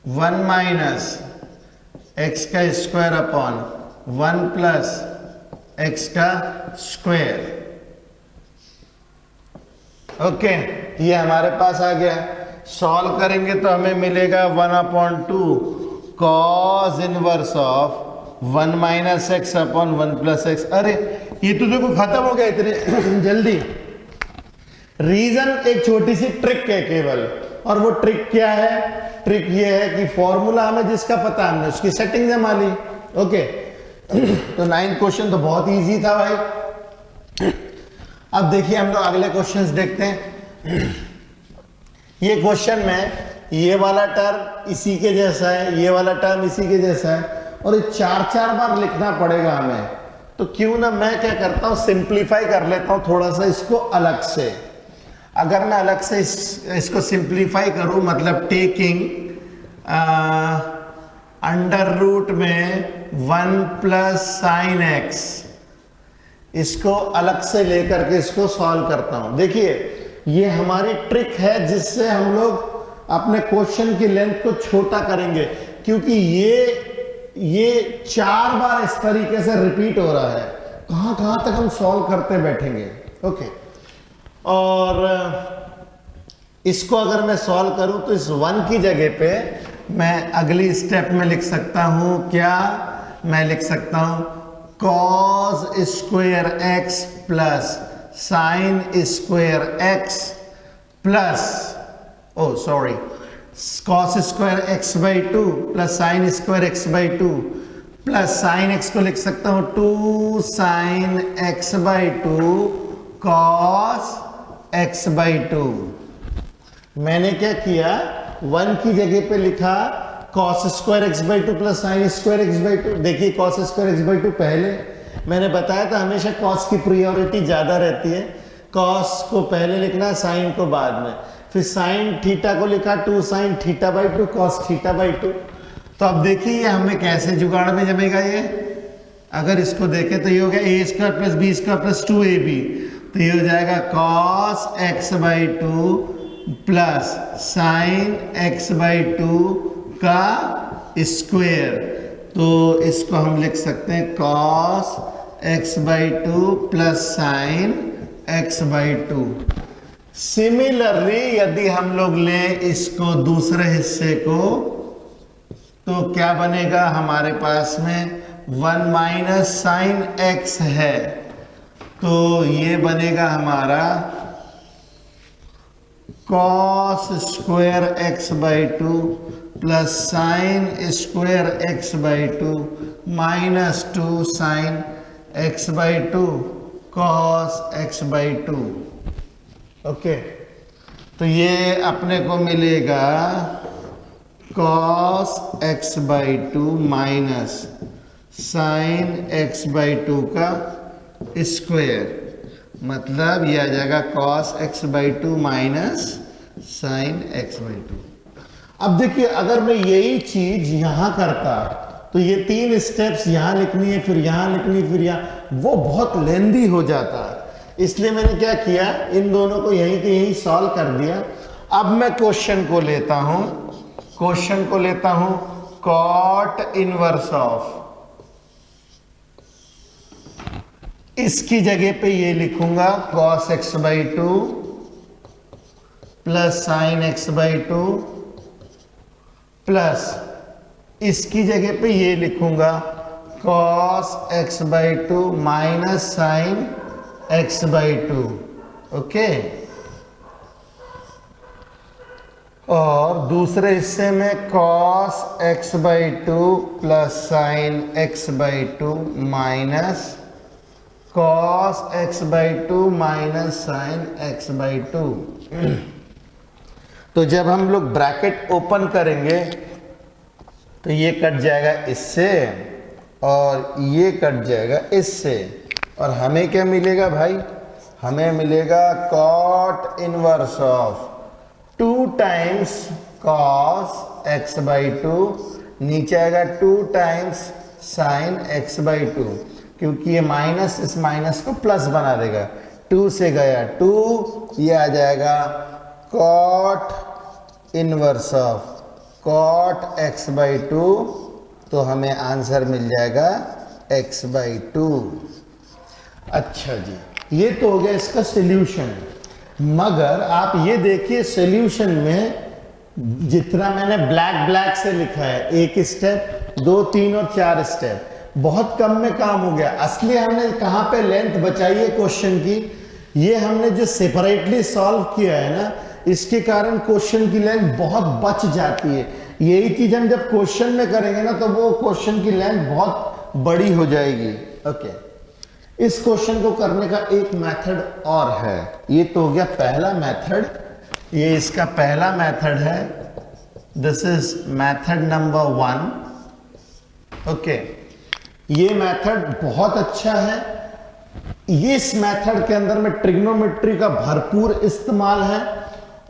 1 - x का स्क्वायर अपॉन 1 + x का स्क्वायर। ओके, ये हमारे पास आ गया। सॉल्व करेंगे तो हमें मिलेगा 1/2 cos inverse of 1 - x upon 1 + x। अरे ये तो देखो खत्म हो गया इतने जल्दी। रीजन एक छोटी सी ट्रिक है केवल, और वो ट्रिक क्या है, ट्रिक ये है कि फॉर्मूला हमें जिसका पता हमने उसकी सेटिंग जमा ली। ओके, तो 9 क्वेश्चन तो बहुत इजी था भाई। अब देखिए हम लोग अगले क्वेश्चंस देखते हैं। ये क्वेश्चन में ये वाला टर्म इसी के जैसा है, ये वाला टर्म इसी के जैसा है और ये 4 बार लिखना पड़ेगा हमें। तो क्यों ना मैं क्या करता हूं, सिंप्लीफाई कर लेता हूं थोड़ा सा इसको अलग से। अगर मैं अलग से इसको सिंप्लीफाई करूं, मतलब टेकिंग √ में 1 + sin x, इसको अलग से लेकर के इसको सॉल्व करता हूं। देखिए ये हमारी ट्रिक है जिससे हम लोग अपने क्वेश्चन की लेंथ को छोटा करेंगे, क्योंकि ये 4 बार इस तरीके से रिपीट हो रहा है। कहां तक हम सॉल्व करते बैठेंगे। ओके, और इसको अगर मैं सॉल्व करूं तो इस 1 की जगह पे मैं अगली स्टेप में लिख सकता हूं, क्या मैं लिख सकता हूं, cos square x plus sin square x plus cos square x/2 plus sin square x/2 plus sin x को लिख सकता हूं 2 sin x/2 cos x/2। मैंने क्या किया, 1 की जगह पे लिखा cos square x/2 plus sin square x/2। देखिए cos स्क्वायर x/2 पहले मैंने बताया था हमेशा cos की प्रायोरिटी ज्यादा रहती है, cos को पहले लिखना, sin को बाद में। फिर sin थीटा को लिखा 2 sin θ/2 cos θ/2। तो अब देखिए ये हमें कैसे जुगाड़ में जमेगा ये। अगर इसको देखें तो ये हो गया a² + b² + 2ab, तो ये हो जाएगा cos x/2 plus sin x/2 का स्क्वायर। तो इसको हम लिख सकते हैं cos x/2 plus sin x/2। Similarly यदि हम लोग लें इसको दूसरे हिस्से को, तो क्या बनेगा हमारे पास में 1 - sin x है, तो ये बनेगा हमारा cos square x/2 plus sign square x by to minus 2 sine x by to cos x by to. Okay, तो ये अपने को मिलेगा cos x by to minus sine x by to का स्क्वायर, मतलब ये आ जाएगा cos x by to minus sine x by to. अब देखिए, अगर मैं यही चीज यहां करता तो ये 3 स्टेप्स यहां लिखनी है, फिर यहां लिखनी, फिर यहां, वो बहुत लेंदी हो जाता है। इसलिए मैंने क्या किया, इन दोनों को यहीं के यहीं सॉल्व कर दिया। अब मैं क्वेश्चन को लेता हूं कॉट इनवर्स ऑफ, इसकी जगह पे ये लिखूंगा cos x by two plus sine x by to, plus इसकी जगह पे ये लिखूंगा cos x by to minus sine x by to. Okay, और दूसरे हिस्से में cos x by two plus sine x by to minus cos x by to minus sine x by two. तो जब हम लोग ब्रैकेट ओपन करेंगे तो ये कट जाएगा इससे और ये कट जाएगा इससे, और हमें क्या मिलेगा भाई, हमें मिलेगा cot inverse of 2 times cos x by two, नीचे आएगा 2 times sine x by two, क्योंकि ये माइनस इस माइनस को प्लस बना देगा, 2 से गया 2, ये आ जाएगा cot inverse of cot x by two, तो हमें आंसर मिल जाएगा एक्स बाई टू। अच्छा जी, ये तो हो गया इसका सॉल्यूशन। मगर आप ये देखिए, सॉल्यूशन में जितना मैंने ब्लैक से लिखा है, 1 स्टेप, 2, 3 और 4 स्टेप, बहुत कम में काम हो गया। असली हमने कहाँ पे लेंथ बचाई है क्वेश्चन की, ये हमने जो सेपरेटली सॉल्व किया है ना, इसके कारण क्वेश्चन की लेंथ बहुत बच जाती है। यही चीज हम जब क्वेश्चन में करेंगे ना, तो वो क्वेश्चन की लेंथ बहुत बड़ी हो जाएगी। ओके, इस क्वेश्चन को करने का एक मेथड और है। ये तो हो गया पहला मेथड, ये इसका पहला मेथड है, this is method number 1। Okay, ये मेथड बहुत अच्छा है। इस मेथड के अंदर में ट्रिग्नोमेट्री का भरपूर इस्तेमाल है,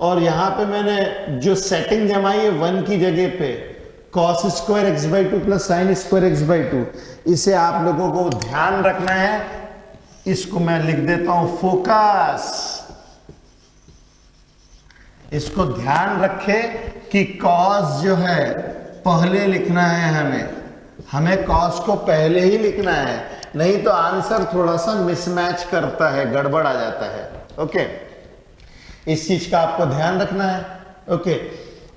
और यहां पे मैंने जो सेटिंग जमाई है 1 की जगह पे cos square x by two plus sign square x by to, इसे आप लोगों को ध्यान रखना है। इसको मैं लिख देता हूं फोकस, इसको ध्यान रखे कि कॉस जो है पहले लिखना है, हमें कॉस को पहले ही लिखना है, नहीं तो आंसर थोड़ा सा मिसमैच करता है, गड़बड़ आ जाता है। ओके, इस चीज का आपको ध्यान रखना है। ओके,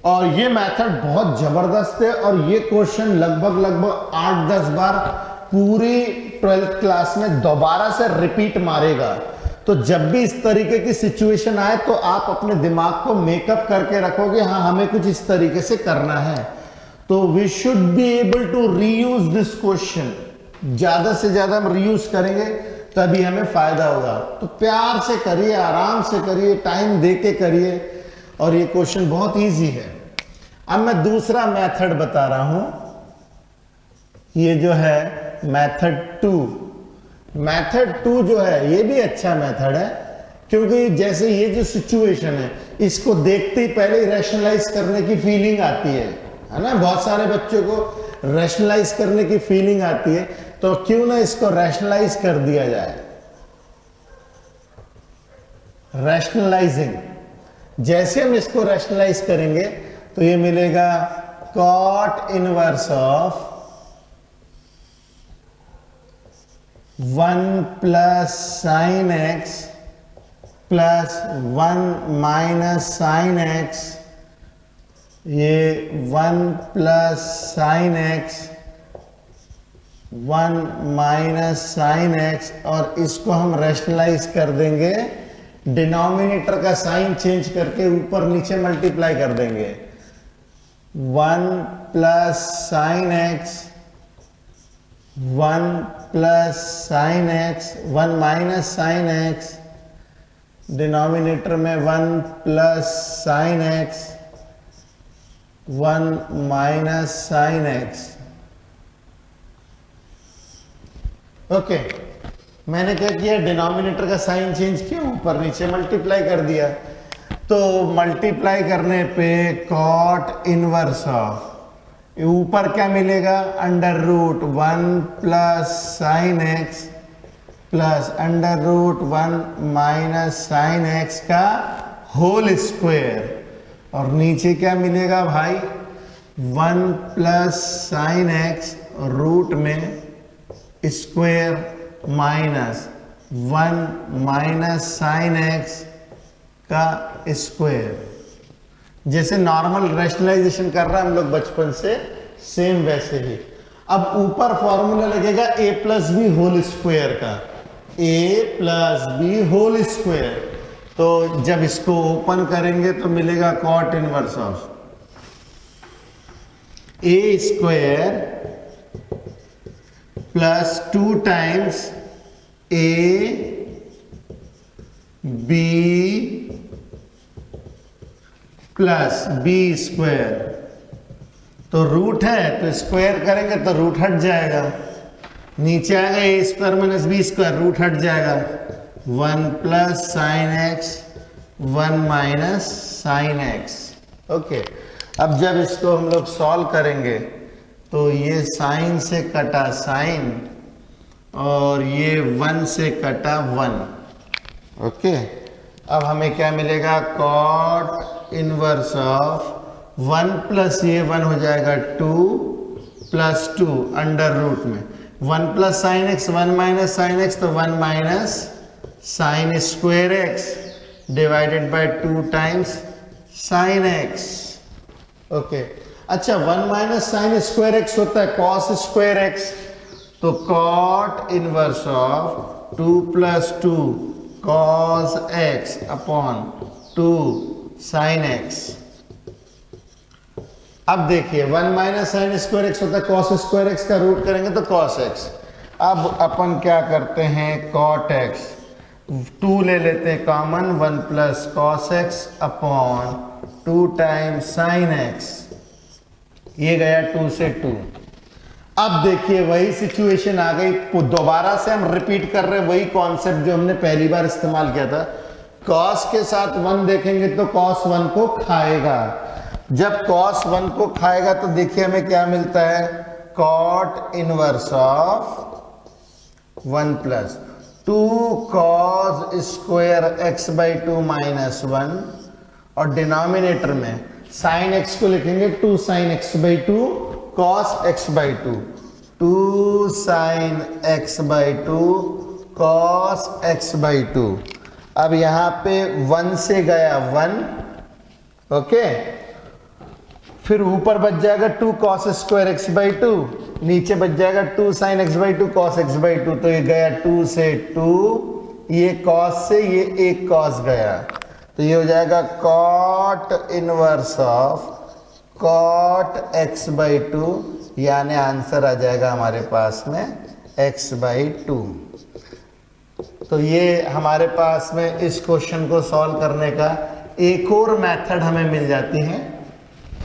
और ये मेथड बहुत जबरदस्त है, और ये क्वेश्चन लगभग 8-10 बार पूरी 12th क्लास में दोबारा से रिपीट मारेगा। तो जब भी इस तरीके की सिचुएशन आए तो आप अपने दिमाग को मेकअप करके रखोगे, हाँ हमें कुछ इस तरीके से करना है। तो we should be able to reuse this question, ज्यादा से ज्यादा हम रीयूज करेंगे तभी हमें फायदा होगा। तो प्यार से करिए, आराम से करिए, टाइम दे के करिए, और ये क्वेश्चन बहुत इजी है। अब मैं दूसरा मेथड बता रहा हूं, ये जो है मेथड 2। मेथड 2 जो है ये भी अच्छा मेथड है, क्योंकि जैसे ये जो सिचुएशन है, इसको देखते ही पहले ही रैशनलाइज करने की फीलिंग आती है ना। बहुत सारे बच्चों को रैशनलाइज करने की फीलिंग आती है, तो क्यों ना इसको रैशनलाइज कर दिया जाए। रैशनलाइजिंग, जैसे हम इसको रैशनलाइज करेंगे तो ये मिलेगा cot inverse of 1 plus sine x plus 1 minus sine x, ये 1 plus sine x 1 minus sine x, और इसको हम रैशनलाइज कर देंगे, डिनोमिनेटर का साइन चेंज करके ऊपर नीचे मल्टीप्लाई कर देंगे। 1 plus sine x, 1 plus sine x, 1 minus sine x, denominator में 1 plus sine x, 1 minus sine x. Okay, मैंने क्या किया, डिनोमिनेटर का साइन चेंज किया, ऊपर नीचे मल्टीप्लाई कर दिया। तो मल्टीप्लाई करने पे कॉट इनवर्स ऑफ, ऊपर क्या मिलेगा, under root 1 plus sine x plus under root 1 minus sine x का होल स्क्वायर, और नीचे क्या मिलेगा भाई, 1 प्लस साइन एक्स रूट में square minus 1 minus sine x का स्क्वायर। जैसे नॉर्मल रैशनलाइजेशन कर रहा है हम लोग बचपन से, सेम वैसे ही। अब ऊपर फॉर्मूला लगेगा a plus b whole square का, a plus b whole square. तो जब इसको ओपन करेंगे तो मिलेगा cot inverse of a square plus 2 times a b plus b square. तो रूट है तो स्क्वायर करेंगे तो रूट हट जाएगा, नीचे आएगा a square minus b square, root हट जाएगा, 1 plus sine x 1 minus sine x. Okay, अब जब इसको हम लोग सॉल्व करेंगे तो ये साइन से कटा साइन और ये 1 से कटा 1। ओके, अब हमें क्या मिलेगा, कॉट इनवर्स ऑफ 1 प्लस ये 1 हो जाएगा 2 प्लस 2 अंडर रूट में 1 plus sine x 1 minus sine x, तो 1 minus sine square x divided by 2 times sine x. Okay, अच्छा 1 माइनस साइन स्क्वायर एक्स होता है कॉस स्क्वायर एक्स, तो cot inverse of 2 plus 2 cos x upon 2 sine x. अब देखिए 1 minus sine square x होता है cos square x, का root करेंगे तो कॉस एक्स। अब अपन क्या करते हैं, कॉट एक्स 2 ले लेते हैं common, 1 plus cos x upon 2 times sine x, ये गया 2 से 2। अब देखिए वही सिचुएशन आ गई, दोबारा से हम रिपीट कर रहे हैं वही कॉन्सेप्ट जो हमने पहली बार इस्तेमाल किया था। कॉस के साथ 1 देखेंगे तो कॉस 1 को खाएगा, जब कॉस 1 को खाएगा तो देखिए हमें क्या मिलता है, cot inverse of 1 plus 2 cos square x by 2 minus 1, और डिनोमिनेटर में साइन एक्स को लिखेंगे 2 sine x by 2 cos x by 2, 2 sine x by 2 cos x by 2। अब यहां पे 1 से गया 1, ओके, फिर ऊपर बच जाएगा 2 कॉस स्क्वायर एक्स बाई 2, नीचे बच जाएगा 2 sine x by 2 cos x by 2, तो ये गया 2 से 2, ये कॉस से ये एक कॉस गया, तो ये हो जाएगा cot inverse of cot x by 2, यानी आंसर आ जाएगा हमारे पास में एक्स बाई 2। तो ये हमारे पास में इस क्वेश्चन को सॉल्व करने का एक और मेथड हमें मिल जाती है,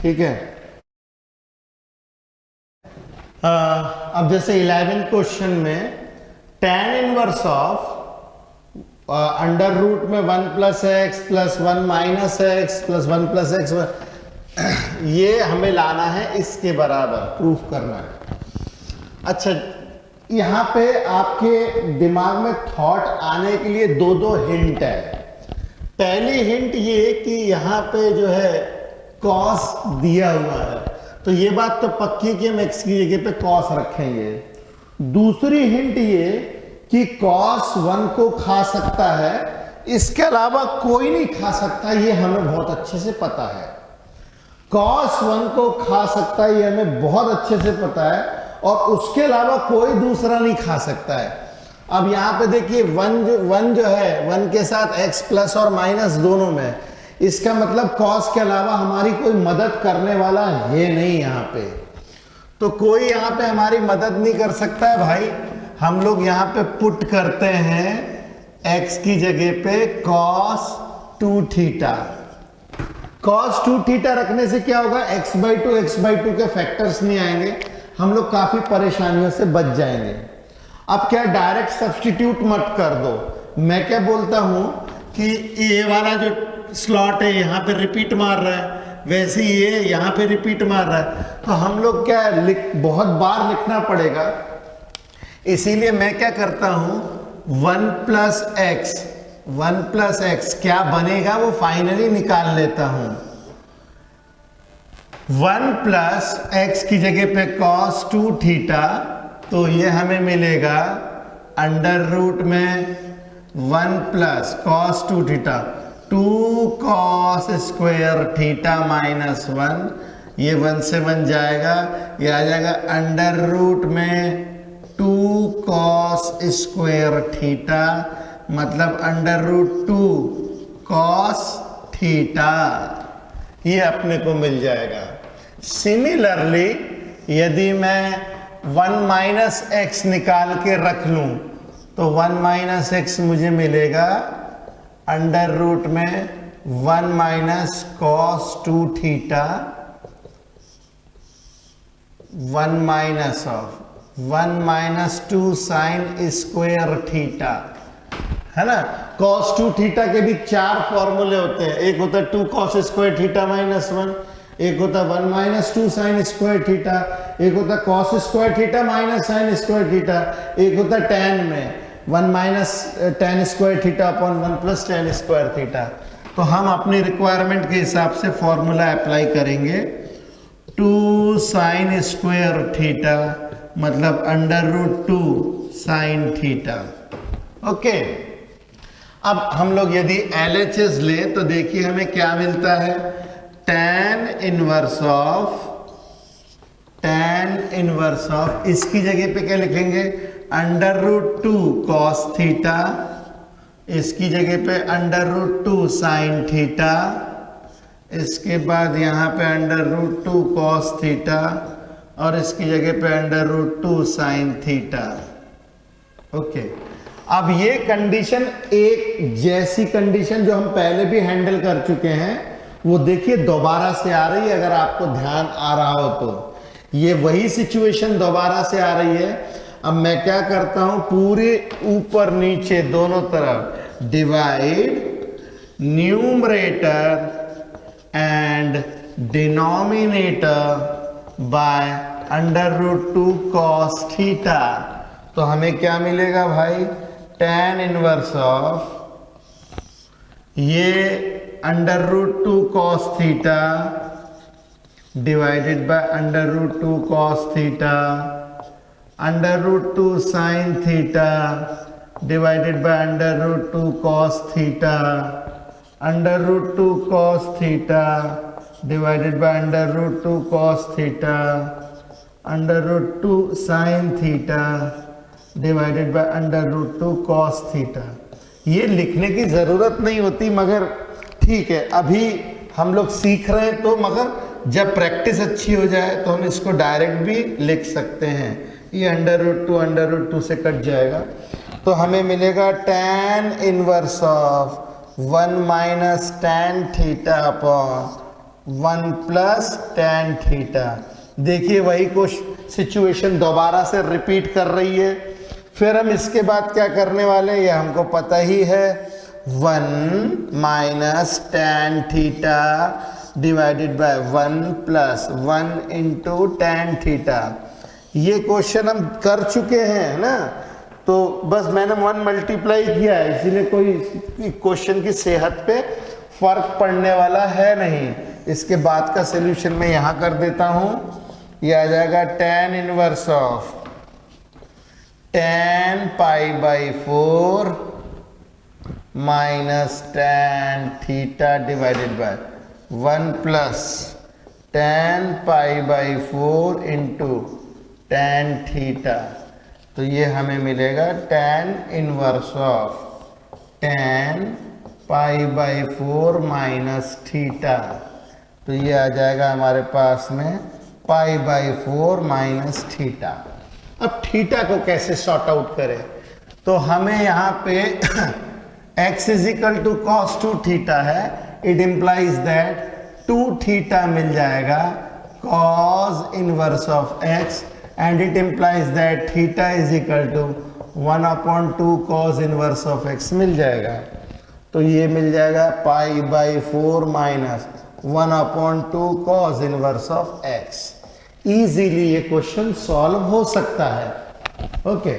ठीक है। अब जैसे 11 क्वेश्चन में tan inverse of under root में 1 plus x plus 1 minus x plus 1 plus x, ये हमें लाना है इसके बराबर, प्रूफ करना है। अच्छा, यहाँ पे आपके दिमाग में थॉट आने के लिए दो हिंट है। पहली हिंट ये कि यहाँ पे जो है कॉस दिया हुआ है, तो ये बात तो पक्की कि हम एक्स की जगह पे कॉस रखेंगे। दूसरी हिंट ये कि कॉस 1 को खा सकता है, इसके अलावा कोई नहीं खा सकता, ये हमें बहुत अच्छे से पता है। कॉस 1 को खा सकता है, ये हमें बहुत अच्छे से पता है, और उसके अलावा कोई दूसरा नहीं खा सकता है। अब यहाँ पे देखिए 1 जो है 1 के साथ x प्लस और माइनस दोनों में, इसका मतलब कॉस के अलावा हमारी कोई मदद करने वाला है नहीं यहाँ पे, तो कोई यहाँ पे हमारी मदद नहीं कर सकता है भाई। हम लोग यहाँ पे पुट करते हैं x की जगह पे cos 2 थीटा। cos 2 थीटा रखने से क्या होगा, x/2 के फैक्टर्स नहीं आएंगे, हम लोग काफी परेशानियों से बच जाएंगे। अब क्या डायरेक्ट सब्स्टिट्यूट मत कर दो, मैं क्या बोलता हूं कि ये वाला जो स्लॉट है यहाँ पे रिपीट मार रहा है, वैसे ये यहाँ पे रिपीट मार रहा है, तो हम लोग क्या बहुत बार लिखना पड़ेगा। इसीलिए मैं क्या करता हूं 1 प्लस एक्स क्या बनेगा वो फाइनली निकाल लेता हूं। 1 प्लस एक्स की जगह पे cos 2 थीटा, तो ये हमें मिलेगा अंडर रूट में 1 plus cos 2 theta, 2 cos square theta minus 1, ये 1 से 1 जाएगा, ये आ जाएगा अंडर रूट में 2 cos स्क्वायर थीटा, मतलब अंडर रूट 2 cos थीटा, ये अपने को मिल जाएगा। सिमिलरली यदि मैं 1 माइनस एक्स निकाल के रख लूं तो 1 माइनस एक्स मुझे मिलेगा अंडर रूट में 1 minus cos 2 theta, 1 minus of 1 minus 2 sine square theta, है ना। cos 2 थीटा के भी 4 फॉर्मूले होते हैं, एक होता है 2 cos स्क्वायर थीटा माइनस 1, एक होता है 1 माइनस 2 साइन स्क्वायर थीटा, एक होता है cos square theta minus sine square theta, एक होता है tan में 1 minus tan square theta upon 1 plus tan square theta. तो हम अपनी रिक्वायरमेंट के हिसाब से फॉर्मूला अप्लाई करेंगे। 2 साइन स्क्वायर थीटा मतलब under root 2 sine theta. Okay, अब हम लोग यदि LHS ले तो देखिए हमें क्या मिलता है, tan इनवर्स ऑफ इसकी जगह पे क्या लिखेंगे, अंडर रूट 2 cos थीटा, इसकी जगह पे अंडर रूट 2 साइन थीटा, इसके बाद यहाँ पे अंडर रूट 2 cos थीटा और इसकी जगह पे under root 2 sine theta. Okay, अब ये कंडीशन एक जैसी कंडीशन जो हम पहले भी हैंडल कर चुके हैं वो देखिए दोबारा से आ रही है, अगर आपको ध्यान आ रहा हो तो ये वही सिचुएशन दोबारा से आ रही है। अब मैं क्या करता हूं, पूरे ऊपर नीचे दोनों तरफ divide numerator and denominator by under root 2 cos theta, तो हमें क्या मिलेगा भाई, tan इनवर्स ऑफ ये under root 2 cos theta divided by under root 2 cos theta, under root 2 sine theta divided by under root 2 cos theta, under root 2 cos theta divided by under root 2 cos theta, under root 2 sine theta divided by under root 2 cos theta. ये लिखने की ज़रूरत नहीं होती, मगर ठीक है अभी हम लोग सीख रहे हैं, तो मगर जब प्रैक्टिस अच्छी हो जाए तो हम इसको डायरेक्ट भी लिख सकते हैं। ये अंडर रूट 2 से कट जाएगा, तो हमें मिलेगा tan inverse of 1 minus tan theta upon 1 plus tan theta. देखिए वही कुछ सिचुएशन दोबारा से रिपीट कर रही है। फिर हम इसके बाद क्या करने वाले हैं, ये हमको पता ही है, 1 minus tan theta divided by 1 plus 1 into tan theta. ये क्वेश्चन हम कर चुके हैं ना, तो बस मैंने 1 मल्टीप्लाई किया है, इसीलिए कोई क्वेश्चन की सेहत पे फर्क पड़ने वाला है नहीं। इसके बाद का सलूशन मैं यहाँ कर देता हूँ, ये आ जाएगा tan inverse of tan pi by 4 minus tan theta divided by 1 plus tan pi by 4 into tan theta. तो ये हमें मिलेगा tan inverse of tan pi by 4 minus theta. तो ये आ जाएगा हमारे पास में पाई बाई 4 माइनस थीटा। अब थीटा को कैसे सॉर्ट आउट करें? तो हमें यहाँ पे x is equal to cos 2 theta है, इट इंप्लाइज दैट 2 थीटा मिल जाएगा cos inverse of x, and it implies that theta is equal to 1/2 cos inverse of x मिल जाएगा। तो ये मिल जाएगा pi by 4 minus 1/2 cos inverse of x। Easily ये क्वेश्चन सॉल्व हो सकता है। ओके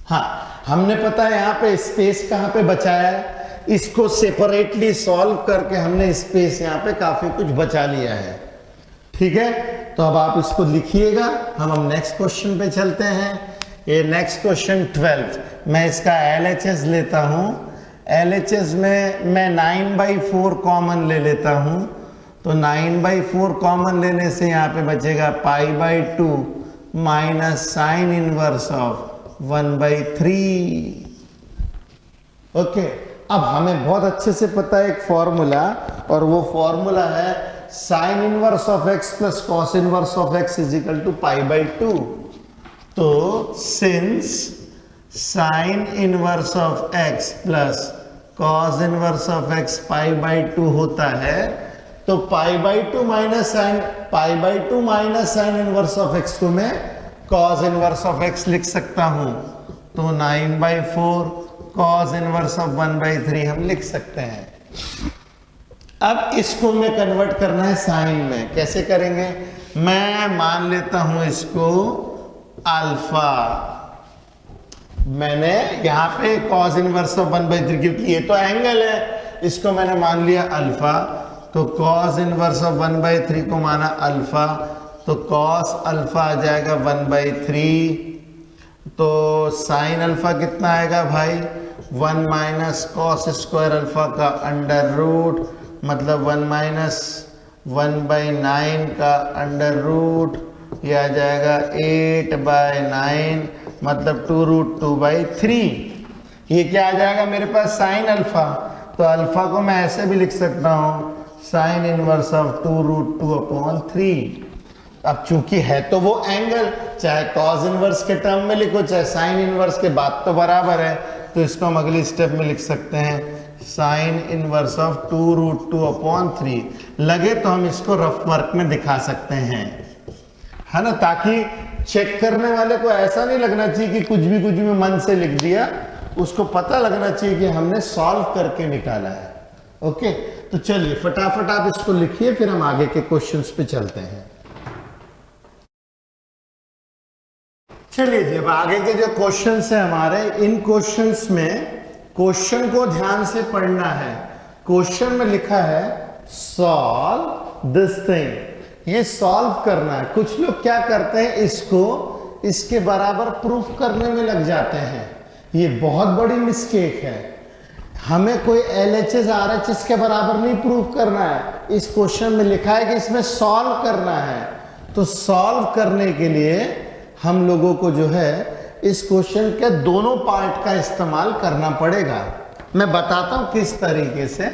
हाँ, हमने पता है यहाँ पे स्पेस कहाँ पे बचाया है, इसको सेपरेटली सॉल्व करके हमने स्पेस यहाँ पे काफी कुछ बचा लिया है। ठीक है, तो अब आप इसको लिखिएगा, हम नेक्स्ट क्वेश्चन पे चलते हैं। ये नेक्स्ट क्वेश्चन 12, मैं इसका LHS लेता हूँ। LHS में मैं 9/4 कॉमन ले लेता हूँ, तो 9/4 कॉमन लेने से यहाँ पे बचेगा पाई by 2 minus sine inverse of 1/3। Okay, अब हमें बहुत अच्छे से पता है एक फॉर्मूला, और वो फॉर्मूला है sine inverse of x plus cos inverse of x is equal to pi by 2। तो since sine inverse of x plus cos inverse of x pi by 2 होता है, तो pi by 2 minus sine inverse of x को मैं cos inverse of x लिख सकता हूं। तो 9/4 कॉस इनवर्स ऑफ 1/3 हम लिख सकते हैं। अब इसको मैं कन्वर्ट करना है साइन में, कैसे करेंगे? मैं मान लेता हूं इसको अल्फा। मैंने यहाँ पे कॉस इनवर्स ऑफ 1/3, क्योंकि ये तो एंगल है, इसको मैंने मान लिया अल्फा। तो कॉस इनवर्स ऑफ 1/3 को माना अल्फा, तो कॉस अल्फा आ जाएगा 1/3। तो साइन अल्फा कितना आएगा भाई? 1 माइनस कॉस स्क्वायर अल्फा का अंडर रूट, मतलब 1 माइनस 1/9 का अंडर रूट, ये आ जाएगा 8/9, मतलब 2√2/3। ये क्या आ जाएगा मेरे पास? Sine alpha. तो अल्फा को मैं ऐसे भी लिख सकता हूँ साइन इनवर्स ऑफ 2√2/3। अब चूंकि है तो वो एंगल, चाहे कॉस इनवर्स के टर्म में लिखो चाहे साइन इनवर्स के, बात तो बराबर है। तो इसको हम अगली स्टेप में लिख सकते हैं साइन इनवर्स ऑफ 2√2/3। लगे तो हम इसको रफ वर्क में दिखा सकते हैं, है ना, ताकि चेक करने वाले को ऐसा नहीं लगना चाहिए कि कुछ भी मन से लिख दिया, उसको पता लगना चाहिए कि हमने सॉल्व करके निकाला है। ओके, तो चलिए फटाफट आप इसको लिखिए, फिर हम आगे के क्वेश्चंस पे चलते हैं। चलिए जी, अब आगे के जो क्वेश्चंस हैं हमारे, इन क्वेश्चंस में क्वेश्चन को ध्यान से पढ़ना है। क्वेश्चन में लिखा है सॉल्व दिस थिंग, ये सॉल्व करना है। कुछ लोग क्या करते हैं, इसको इसके बराबर प्रूफ करने में लग जाते हैं, ये बहुत बड़ी मिस्टेक है। हमें कोई LHS RHS के बराबर नहीं प्रूफ करना है। इस क्वेश्चन में लिखा है कि इसमें सॉल्व करना है, तो सॉल्व करने के लिए हम लोगों को जो है इस क्वेश्चन के दोनों पार्ट का इस्तेमाल करना पड़ेगा। मैं बताता हूं किस तरीके से।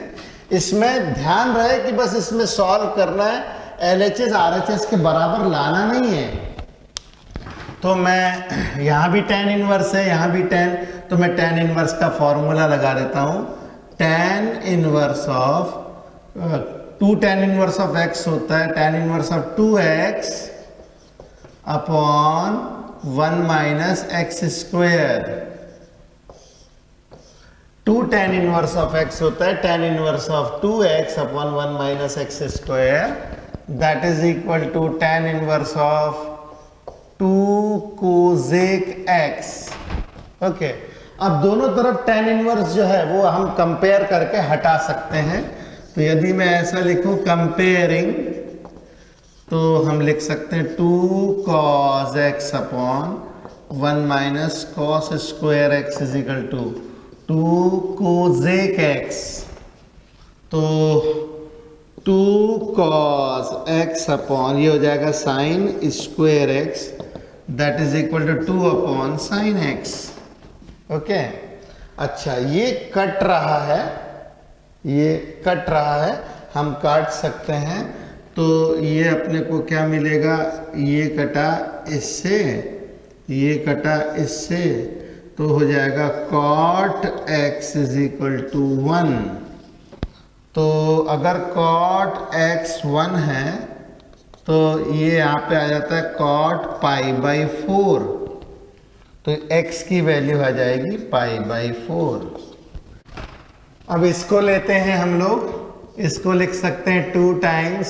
इसमें ध्यान रहे कि बस इसमें सॉल्व करना है, LHS RHS के बराबर लाना नहीं है। तो मैं यहाँ भी tan इनवर्स है, यहाँ भी tan, तो मैं tan इनवर्स का फॉर्मूला लगा देता हूँ। tan inverse of 2 tan inverse of x होता है tan inverse of 2x upon 1 minus x square. 2 tan inverse of x होता है tan inverse of 2x upon 1 minus x square, that is equal to tan inverse of 2 cosec x। Okay, अब दोनों तरफ tan inverse जो है वो हम compare करके हटा सकते हैं। तो यदि मैं ऐसा लिखूं कंपेयरिंग, तो हम लिख सकते हैं 2 cos x upon 1 minus cos square x is equal to 2 cosec x। तो 2 cos x अपॉन ये हो जाएगा sine square x, that is equal to 2 upon sine x। Okay, अच्छा ये कट रहा है ये कट रहा है, हम काट सकते हैं। तो ये अपने को क्या मिलेगा, ये कटा इससे, ये कटा इससे, तो हो जाएगा cot x is equal to 1। तो अगर cot x 1 है तो ये यहाँ पे आ जाता है cot π/4, तो x की वैल्यू आ जाएगी π/4। अब इसको लेते हैं हम लोग, इसको लिख सकते हैं 2 times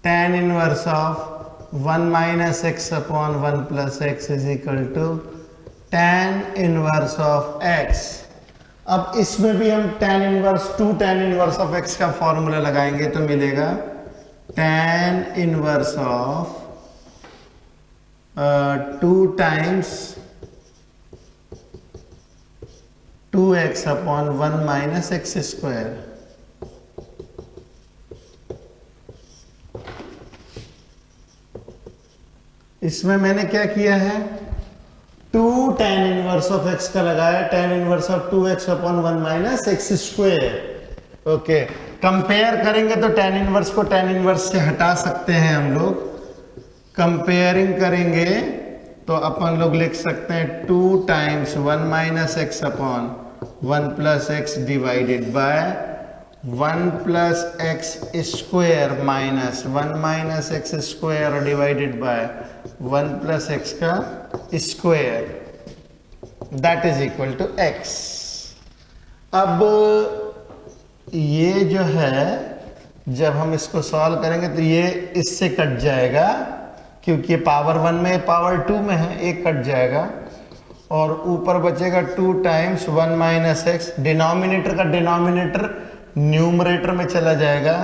tan inverse of 1 minus x upon 1 plus x is equal to tan inverse of x। अब इसमें भी हम tan inverse 2 tan inverse of x का फॉर्मूला लगाएंगे तो मिलेगा tan inverse of 2 times 2x upon 1 minus x square. इसमें मैंने क्या किया है, 2 tan इनवर्स ऑफ x का लगाया, tan inverse of 2x upon 1 minus x square. Okay, compare करेंगे तो tan इनवर्स को tan इनवर्स से हटा सकते हैं हम लोग। कंपेयरिंग करेंगे तो अपन लोग लिख सकते हैं 2 times 1 minus x upon 1 plus x divided by 1 plus x square minus 1 minus x square divided by 1 plus x का square, that is equal to x। अब ये जो है जब हम इसको सॉल्व करेंगे तो ये इससे कट जाएगा, क्योंकि ये पावर 1 में पावर 2 में है, एक कट जाएगा और ऊपर बचेगा 2 टाइम्स 1 माइनस एक्स। डिनोमिनेटर का डिनोमिनेटर न्यूमरेटर में चला जाएगा,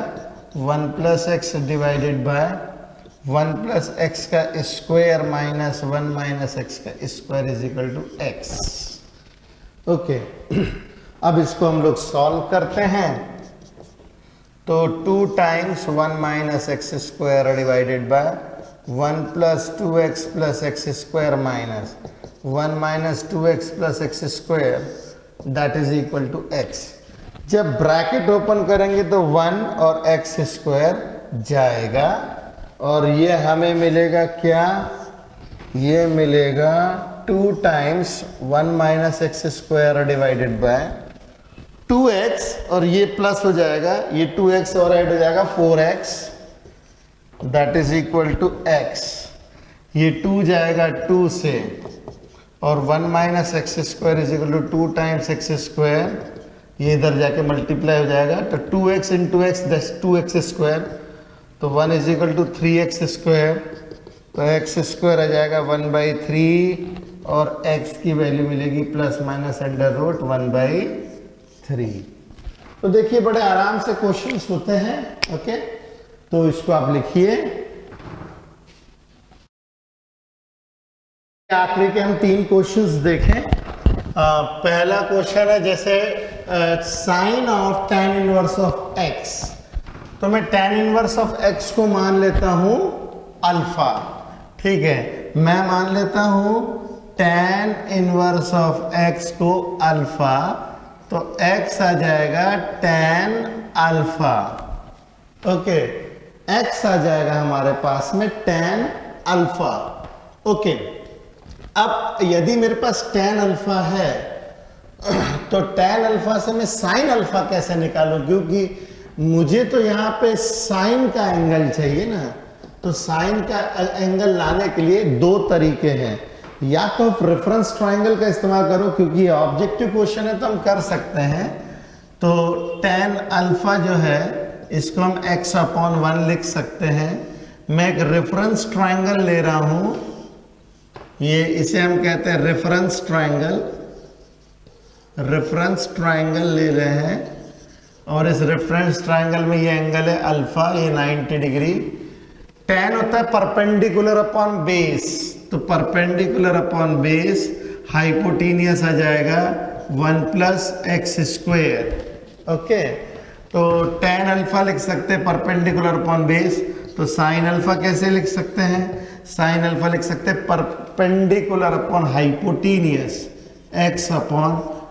1 plus x divided by 1 plus x का स्क्वायर माइनस 1 माइनस एक्स का square is equal to x. Okay, अब इसको हम लोग सॉल्व करते हैं तो 2 times 1 minus x square divided by 1 plus 2x plus x square minus 1 minus 2x plus x square, that is equal to x। जब bracket open करेंगे तो 1 और एक्स स्क्वायर जाएगा और ये हमें मिलेगा क्या, ये मिलेगा 2 times 1 minus x square divided bye 2x और ये प्लस हो जाएगा, ये 2x और ऐड हो जाएगा 4x, that is equal to x। ये 2 जाएगा 2 से और 1 minus x square is equal to 2 times x square, ये इधर जाके मल्टीप्लाई हो जाएगा तो 2x into x that's 2x square, तो 1 is equal to 3x square, तो x स्क्वायर आ जाएगा 1/3 और x की वैल्यू मिलेगी प्लस माइनस अंडर रूट 1/3। तो देखिए बड़े आराम से क्वेश्चंस होते हैं। ओके, तो इसको आप लिखिए। आखिरी के हम 3 क्वेश्चंस देखें। पहला क्वेश्चन है जैसे sine of tan inverse of x, तो मैं tan इनवर्स ऑफ x को मान लेता हूं अल्फा। ठीक है, मैं मान लेता हूं tan इनवर्स ऑफ x को अल्फा, तो x आ जाएगा tan अल्फा। ओके, x आ जाएगा हमारे पास में tan अल्फा। ओके, अब यदि मेरे पास tan अल्फा है तो tan अल्फा से मैं sin अल्फा कैसे निकालूं, क्योंकि मुझे तो यहाँ पे साइन का एंगल चाहिए ना। तो साइन का एंगल लाने के लिए 2 तरीके हैं, या तो आप रेफरेंस ट्रायंगल का इस्तेमाल करो, क्योंकि ऑब्जेक्टिव क्वेश्चन है तो हम कर सकते हैं। तो tan अल्फा जो है इसको हम x अपॉन 1 लिख सकते हैं। मैं एक रेफरेंस ट्रायंगल ले रहा हूं, ये इसे हम कहते हैं रेफरेंस ट्रायंगल। रेफरेंस ट्रायंगल ले रहे हैं और इस रेफरेंस ट्रायंगल में ये एंगल है अल्फा, ये 90 डिग्री। tan होता है परपेंडिकुलर अपॉन बेस, तो परपेंडिकुलर अपॉन बेस हाइपोटेनियस आ जाएगा 1 प्लस एक्स स्क्वायर। ओके, तो tan अल्फा लिख सकते हैं परपेंडिकुलर अपॉन बेस। तो साइन अल्फा कैसे लिख सकते हैं, साइन अल्फा लिख सकते हैं perpendicular upon hypotenuse x upon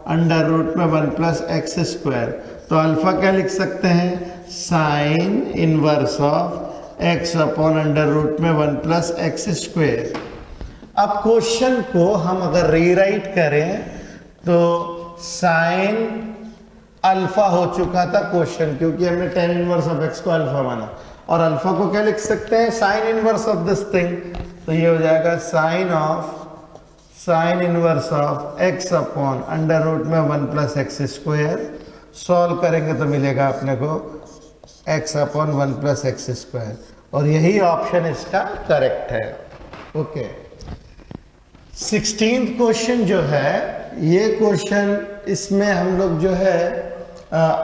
under root में 1 प्लस एक्स स्क्वायर। तो अल्फा क्या लिख सकते हैं, sine inverse of x upon under root में 1 प्लस एक्स स्क्वेयर। अब क्वेश्चन को हम अगर रीराइट करें तो साइन अल्फा हो चुका था क्वेश्चन, क्योंकि हमने टेन इनवर्स ऑफ एक्स को अल्फा माना, और अल्फा को क्या लिख सकते हैं, sine inverse of this thing. तो ये हो जाएगा sine inverse of x upon under root में 1 प्लस एक्स स्क्वायर। सॉल्व करेंगे तो मिलेगा अपने को x upon 1 plus x square, और यही ऑप्शन इसका करेक्ट है। ओके, 16th क्वेश्चन जो है, ये क्वेश्चन इसमें हम लोग जो है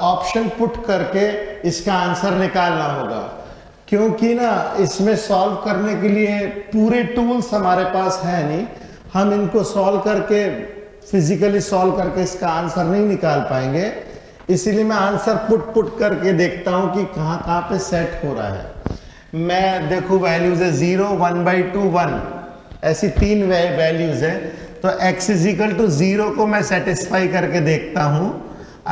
ऑप्शन पुट करके इसका आंसर निकालना होगा, क्योंकि ना इसमें सॉल्व करने के लिए पूरे टूल्स हमारे पास है नहीं, हम इनको सॉल्व करके फिजिकली सॉल्व करके इसका आंसर नहीं निकाल पाएंगे। इसीलिए मैं आंसर पुट करके देखता हूं कि कहां कहां पे सेट हो रहा है। मैं देखूं वैल्यूज है 0, 1/2, 1, ऐसी 3 वैल्यूज है। तो x इजिकल टू 0 को मैं सेटिस्फाई करके देखता हूं।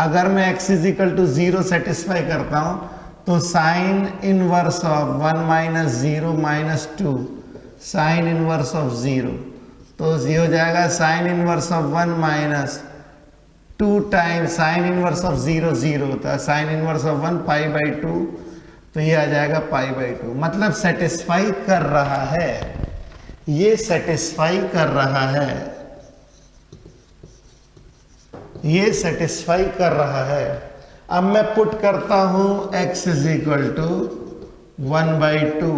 अगर मैं x इजिकल टू 0 सेटिस्फाई करता हूं तो sign inverse of 1 minus 0 minus 2 sign inverse of 0, तो ये हो जाएगा sine inverse of 1 minus 2 times sine inverse of 0 0 होता है, साइन इनवर्स ऑफ 1 π/2, तो ये आ जाएगा π/2। मतलब सेटिस्फाई कर रहा है, ये सेटिस्फाई कर रहा है, ये सेटिस्फाई कर रहा है। अब मैं पुट करता हूं x is equal to 1/2,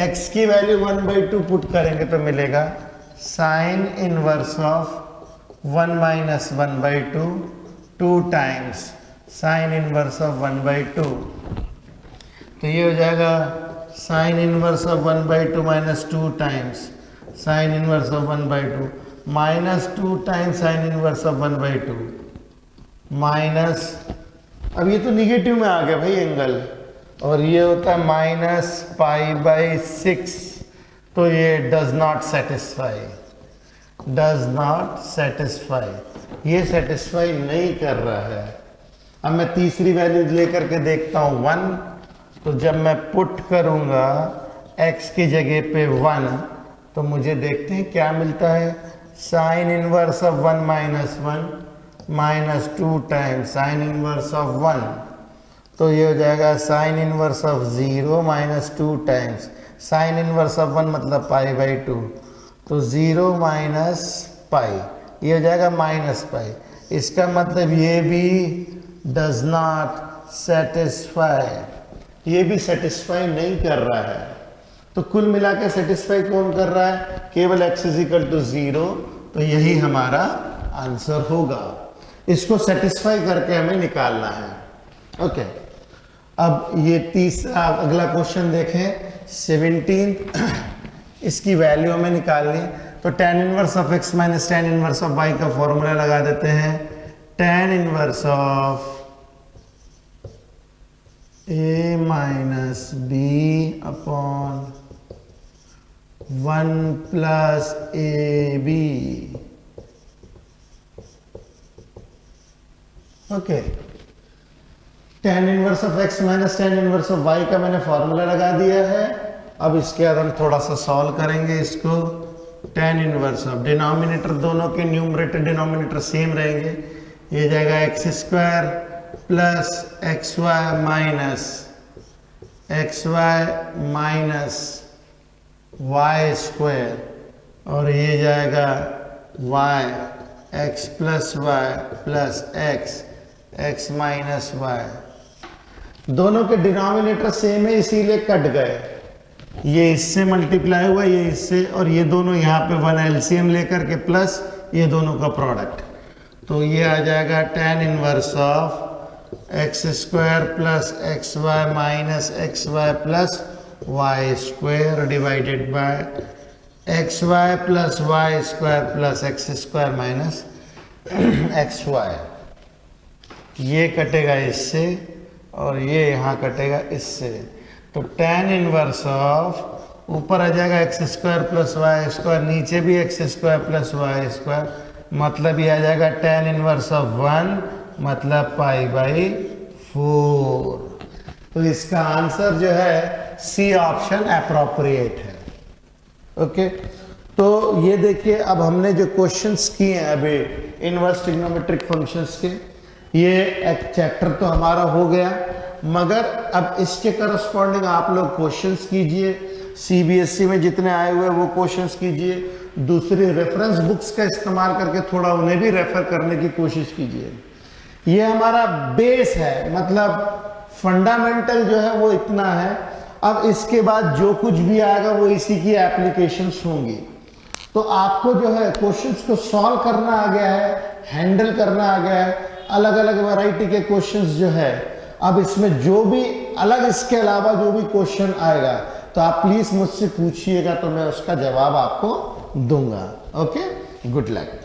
x की वैल्यू 1/2 पुट करेंगे तो मिलेगा sine inverse of 1 minus 1/2 2 times sine inverse of 1/2, तो ये हो जाएगा sine inverse of 1/2 minus 2 times sine inverse of 1/2 minus 2 times sine inverse of 1/2 minus, अब ये तो निगेटिव में आ गया भाई एंगल, और ये होता है माइनस π/6, तो ये does not satisfy, does not satisfy, ये सेटिस्फाई नहीं कर रहा है। अब मैं तीसरी वैल्यू लेकर के देखता हूं 1, तो जब मैं पुट करूंगा x की जगह पे 1, तो मुझे देखते हैं क्या मिलता है, sine inverse of 1 minus 1 minus 2 times sine inverse of 1, तो ये हो जाएगा sine inverse of 0 minus 2 times sine inverse of 1 मतलब π/2, तो 0 माइनस पाई, ये हो जाएगा माइनस पाई। इसका मतलब ये भी डज नॉट सेटिस्फाई, ये भी सेटिस्फाई नहीं कर रहा है। तो कुल मिला के सेटिस्फाई कौन कर रहा है, केवल x इज इक्वल टू 0, तो यही हमारा आंसर होगा। इसको सेटिस्फाई करके हमें निकालना है। ओके, अब ये तीसरा अगला क्वेश्चन देखें 17th, इसकी वैल्यू हमें निकालनी, तो tan inverse of x minus tan inverse of y का फॉर्मूला लगा देते हैं। tan inverse of a minus b upon 1 plus ab। Okay, tan inverse of x minus tan inverse of y का मैंने फॉर्मूला लगा दिया है। अब इसके बाद हम थोड़ा सा सॉल्व करेंगे इसको। tan इनवर्स ऑफ, डिनोमिनेटर दोनों के न्यूमरेटर डिनोमिनेटर सेम रहेंगे, ये जाएगा x square plus x y minus y square, और ये जाएगा y x plus y plus x minus y. दोनों के डिनोमिनेटर सेम है इसीलिए कट गए, ये इससे मल्टीप्लाई हुआ, ये इससे, और ये दोनों यहाँ पे 1 एलसीएम लेकर के प्लस ये दोनों का प्रोडक्ट, तो ये आ जाएगा tan inverse of x square plus x y minus x y plus y square divided by x y plus y square plus x square minus x y. ये कटेगा इससे और ये यहाँ कटेगा इससे, तो tan इनवर्स ऑफ ऊपर आ जाएगा x square plus y square, नीचे भी x square plus y square, मतलब ये आ जाएगा tan इनवर्स ऑफ 1 मतलब पाई बाई 4। तो इसका आंसर जो है सी ऑप्शन अप्रोप्रिएट है। ओके, तो ये देखिए अब हमने जो क्वेश्चंस किए हैं अभी इनवर्स ट्रिग्नोमेट्रिक फंक्शंस के, ये एक चैप्टर तो हमारा हो गया, मगर अब इसके करस्पॉन्डिंग आप लोग क्वेश्चंस कीजिए, सीबीएसई में जितने आए हुए वो क्वेश्चंस कीजिए, दूसरी रेफरेंस बुक्स का इस्तेमाल करके थोड़ा उन्हें भी रेफर करने की कोशिश कीजिए। ये हमारा बेस है, मतलब फंडामेंटल जो है वो इतना है। अब इसके बाद जो कुछ भी आएगा वो इसी की एप्लीकेशंस होंगी। तो आपको जो है क्वेश्चंस को सॉल्व करना आ गया है, हैंडल करना आ गया है, अलग अलग वैरायटी के क्वेश्चंस जो है। अब इसमें जो भी अलग इसके अलावा जो भी क्वेश्चन आएगा तो आप प्लीज मुझसे पूछिएगा, तो मैं उसका जवाब आपको दूंगा। Okay, good luck.